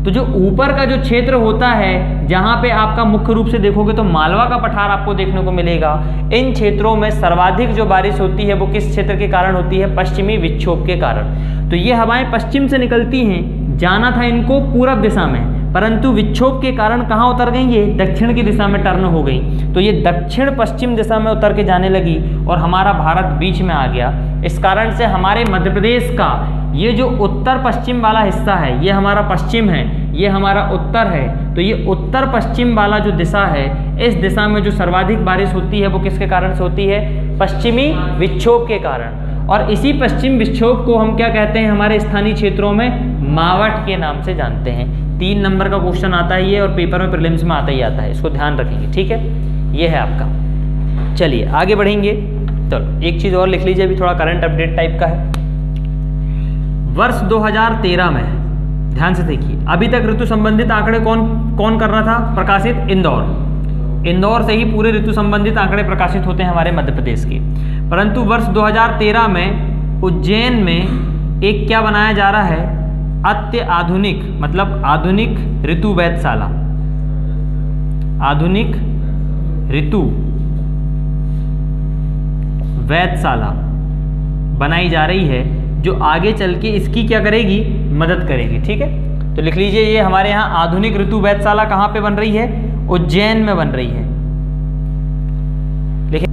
तो जो ऊपर का जो क्षेत्र होता है, जहाँ पे आपका मुख्य रूप से देखोगे तो मालवा का पठार आपको देखने को मिलेगा। इन क्षेत्रों में सर्वाधिक जो बारिश होती है वो किस क्षेत्र के कारण होती है, पश्चिमी विक्षोभ के कारण। तो ये हवाएं पश्चिम से निकलती हैं, जाना था इनको पूरब दिशा में, परंतु विक्षोभ के कारण कहाँ उतर गई, ये दक्षिण की दिशा में टर्न हो गई। तो ये दक्षिण पश्चिम दिशा में उतर के जाने लगी और हमारा भारत बीच में आ गया। इस कारण से हमारे मध्य प्रदेश का ये जो उत्तर पश्चिम वाला हिस्सा है, ये हमारा पश्चिम है, ये हमारा उत्तर है, तो ये उत्तर पश्चिम वाला जो दिशा है, इस दिशा में जो सर्वाधिक बारिश होती है वो किसके कारण से होती है? पश्चिमी विक्षोभ के कारण। और इसी पश्चिम विक्षोभ को हम क्या कहते हैं हमारे स्थानीय क्षेत्रों में? मावठ के नाम से जानते हैं। 3 नंबर का क्वेश्चन आता है ये, और पेपर में प्रीलिम्स में आता ही आता है, इसको ध्यान रखेंगे, ठीक है। ये है आपका। चलिए आगे बढ़ेंगे। चलो एक चीज़ और लिख लीजिए, अभी थोड़ा करंट अपडेट टाइप का है। वर्ष 2013 में, ध्यान से देखिए, अभी तक ऋतु संबंधित आंकड़े कौन कर रहा था प्रकाशित? इंदौर से ही पूरे ऋतु संबंधित आंकड़े प्रकाशित होते हैं हमारे मध्य प्रदेश के। परंतु वर्ष 2013 में उज्जैन में एक क्या बनाया जा रहा है? अत्याधुनिक, मतलब आधुनिक ऋतु वेधशाला, आधुनिक ऋतु वेधशाला बनाई जा रही है, जो आगे चल के इसकी क्या करेगी? मदद करेगी, ठीक है। तो लिख लीजिए, ये हमारे यहाँ आधुनिक ऋतु वेधशाला कहाँ पे बन रही है? उज्जैन में बन रही है। लिखिए,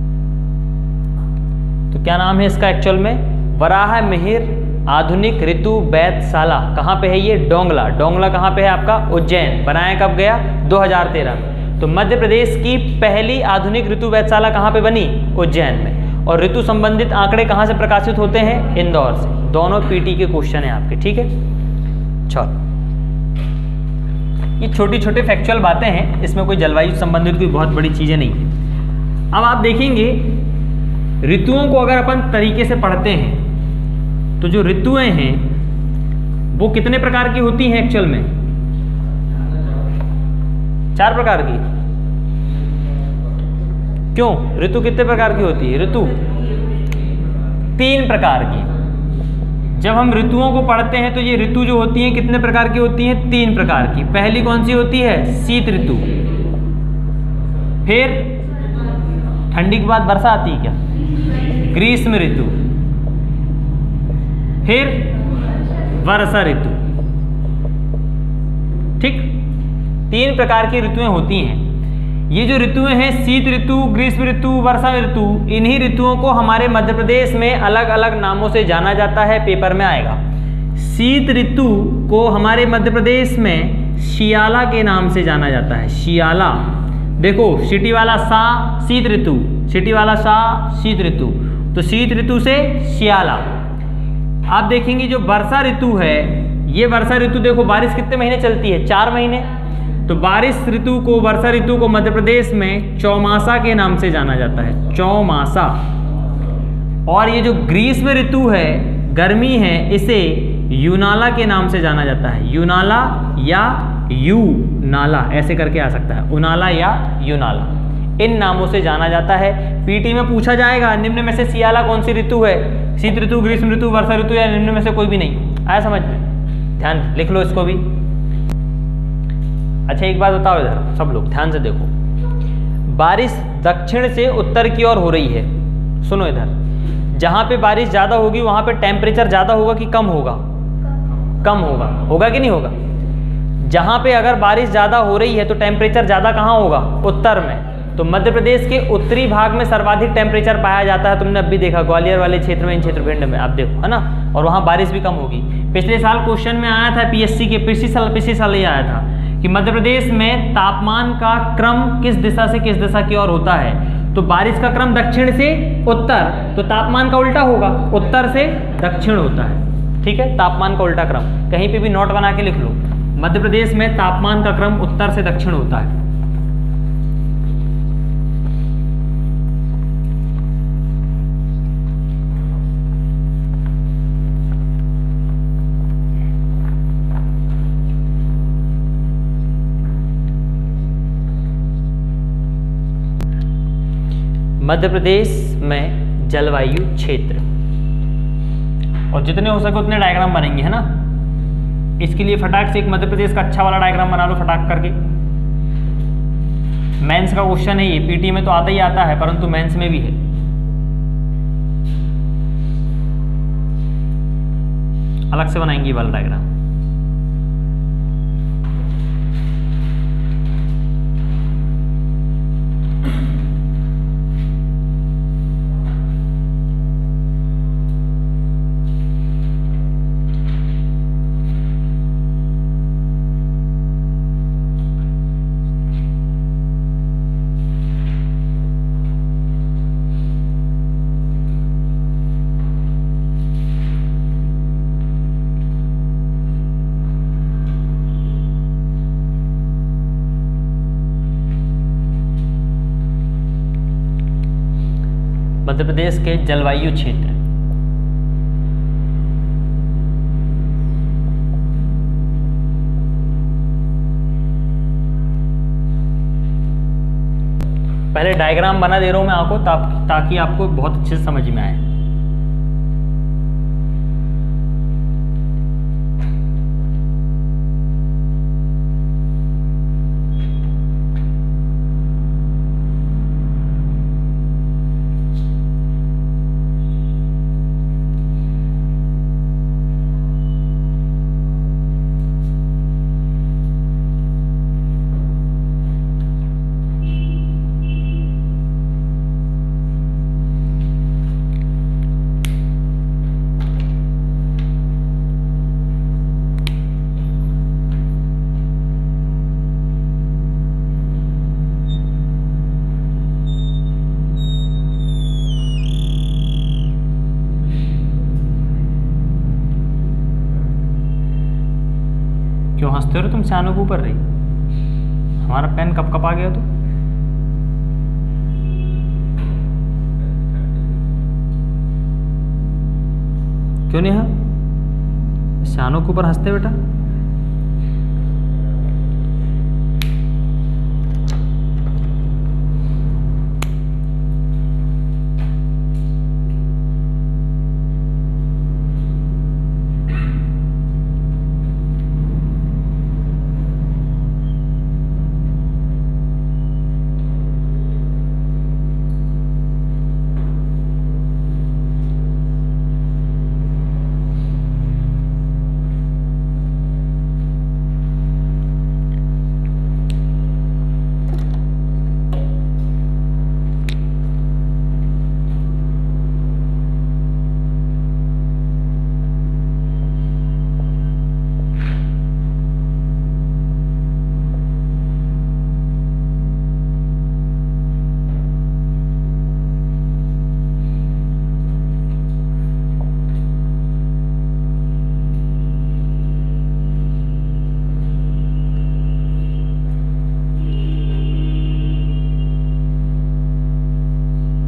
तो क्या नाम है इसका एक्चुअल में? वराह मिहिर आधुनिक ऋतु वेधशाला। कहाँ पे है ये? डोंगला। डोंगला कहाँ पे है आपका? उज्जैन। बनाया कब गया? 2013 में। तो मध्य प्रदेश की पहली आधुनिक ऋतु वेधशाला कहाँ पे बनी? उज्जैन में। और ऋतु संबंधित आंकड़े कहाँ से प्रकाशित होते हैं? इंदौर से। दोनों पीटी के क्वेश्चन है आपके, ठीक है। चलो, ये छोटी छोटी फैक्चुअल बातें हैं, इसमें कोई जलवायु संबंधित कोई बहुत बड़ी चीज़ें नहीं है। अब आप देखेंगे, ऋतुओं को अगर अपन तरीके से पढ़ते हैं, तो जो ऋतुएं हैं वो कितने प्रकार की होती हैं एक्चुअल में? 4 प्रकार की। क्यों? ऋतु कितने प्रकार की होती है? ऋतु 3 प्रकार की। जब हम ऋतुओं को पढ़ते हैं तो ये ऋतु जो होती हैं कितने प्रकार की होती हैं? 3 प्रकार की। पहली कौन सी होती है? शीत ऋतु। फिर ठंडी के बाद वर्षा आती है क्या? ग्रीष्म ऋतु। फिर वर्षा ऋतु, ठीक। 3 प्रकार की ऋतुएं होती हैं। ये जो ऋतुएं हैं, शीत ऋतु, ग्रीष्म ऋतु, वर्षा ऋतु, इन्हीं ऋतुओं को हमारे मध्य प्रदेश में अलग अलग नामों से जाना जाता है, पेपर में आएगा। शीत ऋतु को हमारे मध्य प्रदेश में शियाला के नाम से जाना जाता है। शियाला, देखो सिटी वाला सा शीत ऋतु, सिटी वाला सा शीत ऋतु, तो शीत ऋतु से शियाला। आप देखेंगे जो वर्षा ऋतु है, ये वर्षा ऋतु देखो बारिश कितने महीने चलती है? 4 महीने। तो बारिश ऋतु को, वर्षा ऋतु को मध्य प्रदेश में चौमासा के नाम से जाना जाता है, चौमासा। और ये जो ग्रीष्म ऋतु है, गर्मी है, इसे यूनाला के नाम से जाना जाता है। यूनाला या यू नाला, ऐसे करके आ सकता है, उनाला या यूनाला, इन नामों से जाना जाता है। पीटी में पूछा जाएगा निम्न में से शियाला कौन सी ऋतु है? शीत ऋतु, ग्रीष्म ऋतु, वर्षा ऋतु, या निम्न में से कोई भी नहीं। आया समझ में? ध्यान लिख लो इसको भी। अच्छा एक बात बताओ इधर सब लोग ध्यान से देखो, बारिश दक्षिण से उत्तर की ओर हो रही है। सुनो इधर, जहाँ पे बारिश ज़्यादा होगी वहाँ पे टेम्परेचर ज़्यादा होगा कि कम होगा? कम होगा। होगा कि नहीं होगा? जहाँ पे अगर बारिश ज़्यादा हो रही है तो टेम्परेचर ज़्यादा कहाँ होगा? उत्तर में। तो मध्य प्रदेश के उत्तरी भाग में सर्वाधिक टेम्परेचर पाया जाता है। तुमने अभी देखा ग्वालियर वाले क्षेत्र में, इन क्षेत्रफिंड में, आप देखो, है ना। और वहाँ बारिश भी कम होगी। पिछले साल क्वेश्चन में आया था पीएससी के, पिछले साल ये आया था कि मध्य प्रदेश में तापमान का क्रम किस दिशा से किस दिशा की ओर होता है। तो बारिश का क्रम दक्षिण से उत्तर, तो तापमान का उल्टा होगा, उत्तर से दक्षिण होता है, ठीक है। तापमान का उल्टा क्रम कहीं पे भी नोट बना के लिख लो, मध्य प्रदेश में तापमान का क्रम उत्तर से दक्षिण होता है। मध्य प्रदेश में जलवायु क्षेत्र, और जितने हो सके उतने डायग्राम बनेंगे, है ना। इसके लिए फटाक से एक मध्य प्रदेश का अच्छा वाला डायग्राम बना लो फटाक करके। मेंस का क्वेश्चन है ये, पीटी में तो आता ही आता है परंतु मेंस में भी है। अलग से बनाएंगे ये वाला डायग्राम। मध्य प्रदेश के जलवायु क्षेत्र। पहले डायग्राम बना दे रहा हूं मैं आपको ताकि आपको बहुत अच्छे से समझ में आए। क्यों हंसते हो तुम सियानों के ऊपर रही? हमारा पेन कब कब आ गया तो? क्यों नहीं हाँ सियानों के ऊपर हंसते बेटा?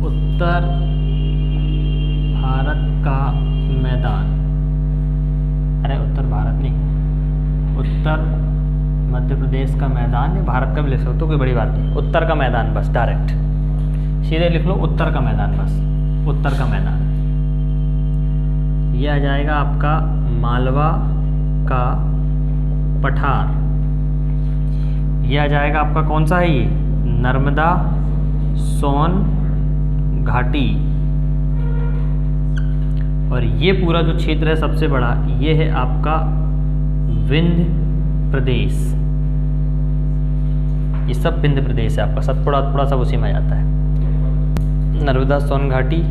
उत्तर भारत का मैदान, अरे उत्तर भारत नहीं, उत्तर मध्य प्रदेश का मैदान है, भारत का भी लिख सकते हो, कोई बड़ी बात नहीं। उत्तर का मैदान बस डायरेक्ट सीधे लिख लो, उत्तर का मैदान बस, उत्तर का मैदान। ये आ जाएगा आपका मालवा का पठार। ये आ जाएगा आपका कौन सा है, ये नर्मदा सोन घाटी। और ये पूरा जो क्षेत्र है सबसे बड़ा, ये है आपका विंध्य प्रदेश। ये सब विंध्य प्रदेश है आपका, सतपुड़ा सब उसी में आ जाता है। नर्मदा सोन घाटी,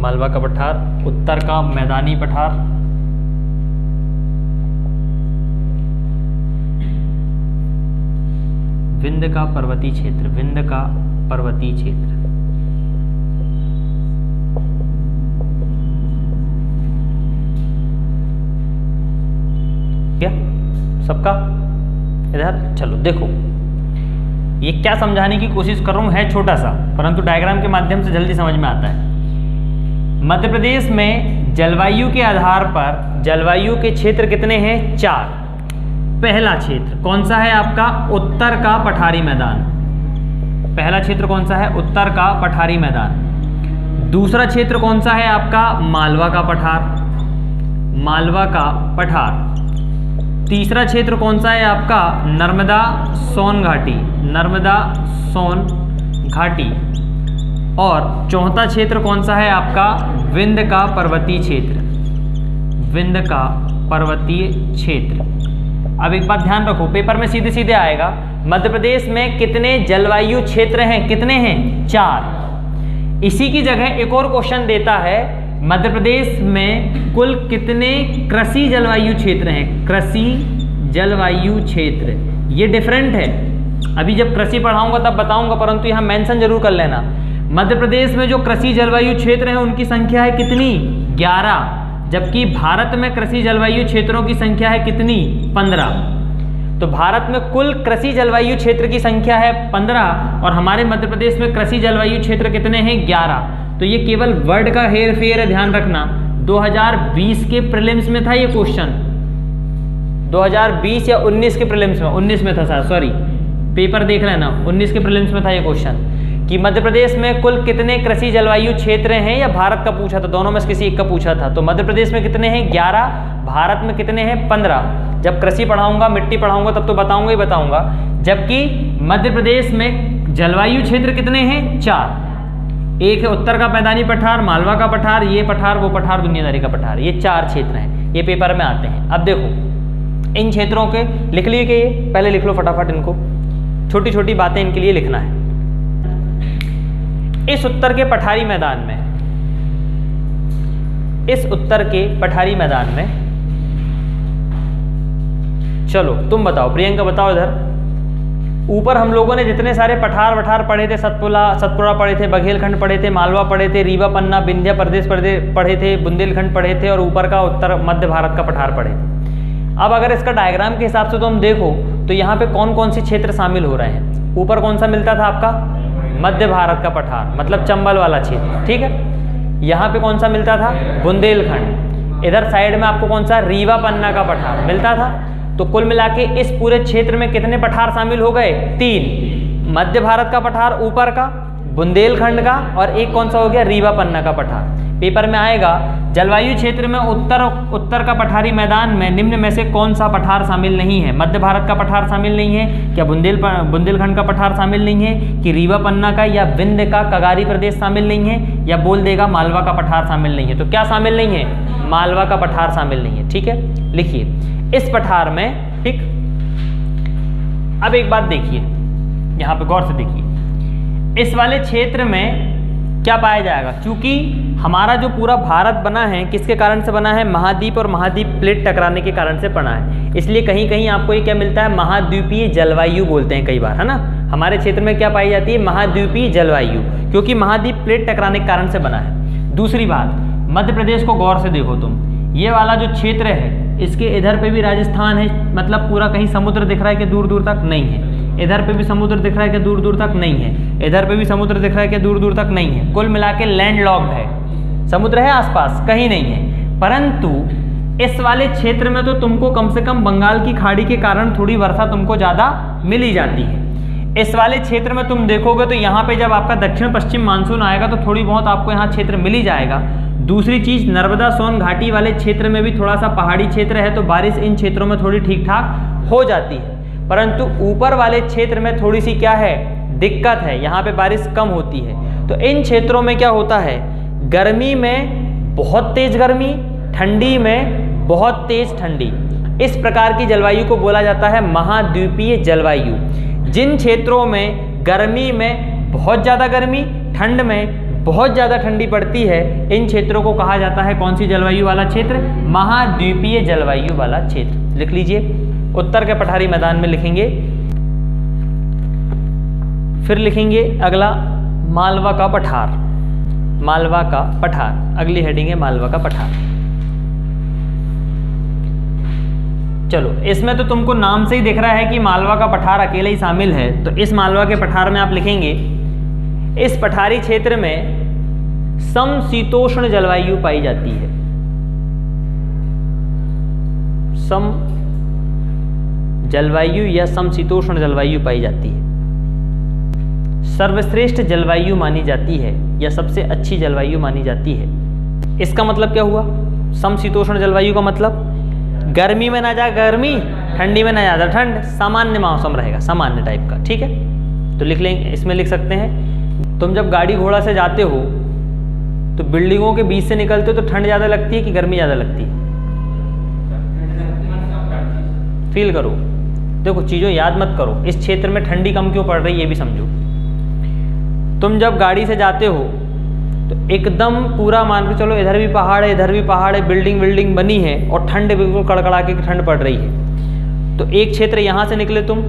मालवा का पठार, उत्तर का मैदानी पठार, विंध्य का पर्वतीय क्षेत्र, विंध्य का पर्वतीय क्षेत्र। क्या सबका इधर? चलो देखो, ये क्या समझाने की कोशिश कर रहा हूँ, है छोटा सा, परंतु डायग्राम के माध्यम से जल्दी समझ में आता है। मध्य प्रदेश में जलवायु के आधार पर जलवायु के क्षेत्र कितने हैं? 4। पहला क्षेत्र कौन सा है आपका? उत्तर का पठारी मैदान। पहला क्षेत्र कौन सा है? उत्तर का पठारी मैदान। दूसरा क्षेत्र कौन सा है आपका? मालवा का पठार, मालवा का पठार। तीसरा क्षेत्र कौन सा है आपका? नर्मदा सोन घाटी, नर्मदा सोन घाटी। और चौथा क्षेत्र कौन सा है आपका? विंध्य का पर्वतीय क्षेत्र, विंध्य का पर्वतीय क्षेत्र। अब एक बात ध्यान रखो, पेपर में सीधे सीधे आएगा, मध्य प्रदेश में कितने जलवायु क्षेत्र हैं? कितने हैं? 4। इसी की जगह एक और क्वेश्चन देता है, मध्य प्रदेश में कुल कितने कृषि जलवायु क्षेत्र हैं? कृषि जलवायु क्षेत्र, ये डिफरेंट है। अभी जब कृषि पढ़ाऊंगा तब बताऊंगा, परंतु यहाँ मेंशन जरूर कर लेना। मध्य प्रदेश में जो कृषि जलवायु क्षेत्र है उनकी संख्या है कितनी? 11। जबकि भारत में कृषि जलवायु क्षेत्रों की संख्या है कितनी? 15। तो भारत में कुल कृषि जलवायु क्षेत्र की संख्या है 15 और हमारे मध्य प्रदेश में कृषि जलवायु क्षेत्र कितने हैं? 11। तो ये केवल वर्ड का हेर फेर है, ध्यान रखना। 2020 के प्रीलिम्स में था ये क्वेश्चन, 2020 या 19 के प्रीलिम्स में, 19 में था सर, सॉरी पेपर देख लेना, 19 के प्रीलिम्स में था ये क्वेश्चन कि मध्य प्रदेश में कुल कितने कृषि जलवायु क्षेत्र हैं, या भारत का पूछा था, दोनों में से किसी एक का पूछा था। तो मध्य प्रदेश में कितने हैं 11, भारत में कितने हैं 15। जब कृषि पढ़ाऊंगा, मिट्टी पढ़ाऊंगा तब तो बताऊंगा ही बताऊंगा। जबकि मध्य प्रदेश में जलवायु क्षेत्र कितने हैं 4, एक है उत्तर का मैदानी पठार, मालवा का पठार, ये पठार वो पठार, दुनियादारी का पठार, ये 4 क्षेत्र हैं, ये पेपर में आते हैं। अब देखो इन क्षेत्रों के लिख लिए कि ये पहले लिख लो फटाफट, इनको छोटी छोटी बातें इनके लिए लिखना है। इस उत्तर के पठारी मैदान में, इस उत्तर के पठारी मैदान में, चलो तुम बताओ, प्रियंका बताओ इधर। ऊपर हम लोगों ने जितने सारे पठार वठार पढ़े थे, सतपुड़ा पढ़े थे, बघेलखंड पढ़े थे, मालवा पढ़े थे, रीवा पन्ना विंध्य प्रदेश पढ़े थे, बुंदेलखंड पढ़े थे, और ऊपर का उत्तर मध्य भारत का पठार पढ़े थे। अब अगर इसका डायग्राम के हिसाब से तो हम देखो तो यहाँ पे कौन कौन से क्षेत्र शामिल हो रहे हैं। ऊपर कौन सा मिलता था आपका मध्य भारत का पठार, मतलब चंबल वाला क्षेत्र, ठीक है। यहाँ पे कौन सा मिलता था बुंदेलखंड, इधर साइड में आपको कौन सा रीवा पन्ना का पठार मिलता था। तो कुल मिला के इस पूरे क्षेत्र में कितने पठार शामिल हो गए 3, मध्य भारत का पठार ऊपर का, बुंदेलखंड का, और एक कौन सा हो गया रीवा पन्ना का पठार। पेपर में आएगा जलवायु क्षेत्र में उत्तर का पठारी मैदान में निम्न में से कौन सा पठार शामिल नहीं है। मध्य भारत का पठार शामिल नहीं है क्या, बुंदेलखंड का पठार शामिल नहीं है कि रीवा पन्ना का या विंध्य का कगारी प्रदेश शामिल नहीं है, या बोल देगा मालवा का पठार शामिल नहीं है। तो क्या शामिल नहीं है, मालवा का पठार शामिल नहीं है, ठीक है। लिखिए इस पठार में, ठीक। अब एक बात देखिए, यहाँ पे गौर से देखिए, इस वाले क्षेत्र में क्या पाया जाएगा। क्योंकि हमारा जो पूरा भारत बना है किसके कारण से बना है, महाद्वीप और महाद्वीप प्लेट टकराने के कारण से बना है। इसलिए कहीं कहीं आपको ये क्या मिलता है, महाद्वीपीय जलवायु बोलते हैं कई बार, है ना। हमारे क्षेत्र में क्या पाई जाती है, महाद्वीपीय जलवायु, क्योंकि महाद्वीप प्लेट टकराने के कारण से बना है। दूसरी बात, मध्य प्रदेश को गौर से देखो तुम, ये वाला जो क्षेत्र है इसके इधर पे भी राजस्थान है, मतलब पूरा कहीं समुद्र दिख रहा है कि दूर दूर तक नहीं है। इधर पे भी समुद्र दिख रहा है कि दूर दूर तक नहीं है। इधर पे भी समुद्र दिख रहा है कि दूर दूर तक नहीं है। कुल मिला के लैंडलॉक्ड है, समुद्र है आसपास, कहीं नहीं है। परंतु इस वाले क्षेत्र में तो तुमको कम से कम बंगाल की खाड़ी के कारण थोड़ी वर्षा तुमको ज़्यादा मिल ही जाती है। इस वाले क्षेत्र में तुम देखोगे तो यहाँ पे जब आपका दक्षिण पश्चिम मानसून आएगा तो थोड़ी बहुत आपको यहाँ क्षेत्र मिल ही जाएगा। दूसरी चीज़, नर्मदा सोन घाटी वाले क्षेत्र में भी थोड़ा सा पहाड़ी क्षेत्र है तो बारिश इन क्षेत्रों में थोड़ी ठीक ठाक हो जाती है। परंतु ऊपर वाले क्षेत्र में थोड़ी सी क्या है, दिक्कत है, यहाँ पे बारिश कम होती है। तो इन क्षेत्रों में क्या होता है, गर्मी में बहुत तेज गर्मी, ठंडी में बहुत तेज ठंडी। इस प्रकार की जलवायु को बोला जाता है महाद्वीपीय जलवायु। जिन क्षेत्रों में गर्मी में बहुत ज़्यादा गर्मी, ठंड में बहुत ज़्यादा ठंडी पड़ती है, इन क्षेत्रों को कहा जाता है कौन सी जलवायु वाला क्षेत्र, महाद्वीपीय जलवायु वाला क्षेत्र। लिख लीजिए, उत्तर के पठारी मैदान में लिखेंगे। फिर लिखेंगे अगला मालवा का पठार, मालवा का पठार, अगली हेडिंग है मालवा का पठार। चलो इसमें तो तुमको नाम से ही दिख रहा है कि मालवा का पठार अकेले ही शामिल है। तो इस मालवा के पठार में आप लिखेंगे, इस पठारी क्षेत्र में समशीतोष्ण जलवायु पाई जाती है। सम जलवायु या समशीतोष्ण जलवायु पाई जाती है। सर्वश्रेष्ठ जलवायु मानी जाती है या सबसे अच्छी जलवायु मानी जाती है। इसका मतलब क्या हुआ, समशीतोष्ण जलवायु का मतलब गर्मी में ना जा गर्मी, ठंडी में ना ज़्यादा ठंड, सामान्य मौसम रहेगा, सामान्य टाइप का, ठीक है। तो लिख लेंगे, इसमें लिख सकते हैं, तुम जब गाड़ी घोड़ा से जाते हो तो बिल्डिंगों के बीच से निकलते हो तो ठंड ज़्यादा लगती है कि गर्मी ज़्यादा लगती है, फील करो। देखो चीज़ों याद मत करो, इस क्षेत्र में ठंडी कम क्यों पड़ रही है ये भी समझो। तुम जब गाड़ी से जाते हो तो एकदम पूरा मान के चलो, इधर भी पहाड़ है, इधर भी पहाड़ है, बिल्डिंग बनी है और ठंड बिल्कुल कड़कड़ा के ठंड पड़ रही है। तो एक क्षेत्र यहाँ से निकले तुम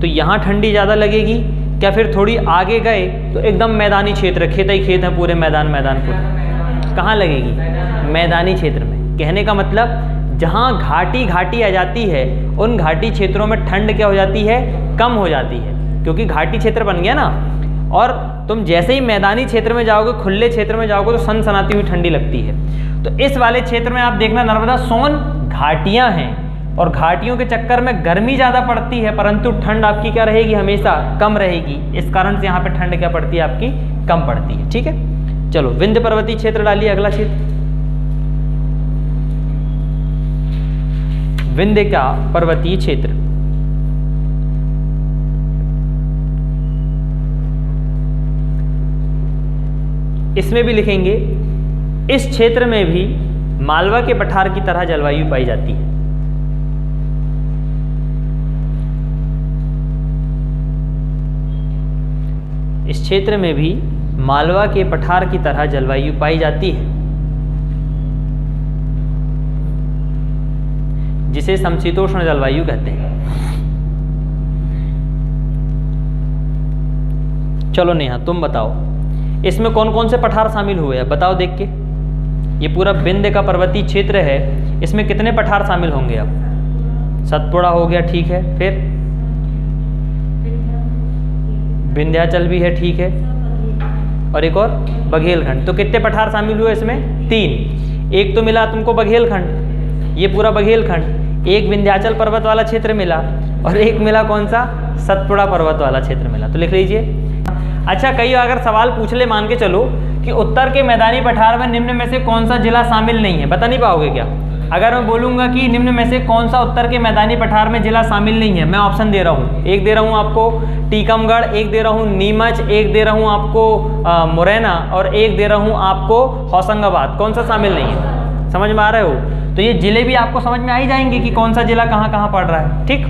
तो यहाँ ठंडी ज़्यादा लगेगी क्या, फिर थोड़ी आगे गए तो एकदम मैदानी क्षेत्र, खेत ही खेत है पूरे, मैदान पूरे, कहाँ लगेगी, मैदानी क्षेत्र में। कहने का मतलब जहाँ घाटी आ जाती है उन घाटी क्षेत्रों में ठंड क्या हो जाती है, कम हो जाती है, क्योंकि घाटी क्षेत्र बन गया ना। और तुम जैसे ही मैदानी क्षेत्र में जाओगे, खुले क्षेत्र में जाओगे तो सनसनाती हुई ठंडी लगती है। तो इस वाले क्षेत्र में आप देखना नर्मदा सोन घाटियाँ हैं और घाटियों के चक्कर में गर्मी ज़्यादा पड़ती है, परंतु ठंड आपकी क्या रहेगी, हमेशा कम रहेगी। इस कारण से यहाँ पे ठंड क्या पड़ती है आपकी, कम पड़ती है। ठीक है, चलो विंध्य पर्वतीय क्षेत्र डालिए अगला क्षेत्र। विंध्य का पर्वतीय क्षेत्र, इसमें भी लिखेंगे इस क्षेत्र में भी मालवा के पठार की तरह जलवायु पाई जाती है। इस क्षेत्र में भी मालवा के पठार की तरह जलवायु पाई जाती है, जिसे समशीतोष्ण जलवायु कहते हैं। चलो नेहा तुम बताओ इसमें कौन कौन से पठार शामिल हुए हैं, बताओ देख के। ये पूरा विंध्य का पर्वतीय क्षेत्र है, इसमें कितने पठार शामिल होंगे अब? सतपुड़ा हो गया, ठीक है, फिर विंध्याचल भी है, ठीक है, और एक और बघेलखंड। तो कितने पठार शामिल हुए इसमें? 3। एक तो मिला तुमको बघेलखंड, ये पूरा बघेलखंड, एक विंध्याचल पर्वत वाला क्षेत्र मिला और एक मिला कौन सा, सतपुड़ा पर्वत वाला क्षेत्र मिला। तो लिख लीजिए। अच्छा, कई अगर सवाल पूछ ले, मान के चलो कि उत्तर के मैदानी पठार में निम्न में से कौन सा जिला शामिल नहीं है, बता नहीं पाओगे क्या? अगर मैं बोलूँगा कि निम्न में से कौन सा उत्तर के मैदानी पठार में जिला शामिल नहीं है, मैं ऑप्शन दे रहा हूँ, एक दे रहा हूँ आपको टीकमगढ़, एक दे रहा हूँ नीमच, एक दे रहा हूँ आपको मुरैना और एक दे रहा हूँ आपको होशंगाबाद, कौन सा शामिल नहीं है? समझ में आ रहे हो? तो ये जिले भी आपको समझ में आ ही जाएंगे कि कौन सा जिला कहाँ कहाँ पड़ रहा है। ठीक।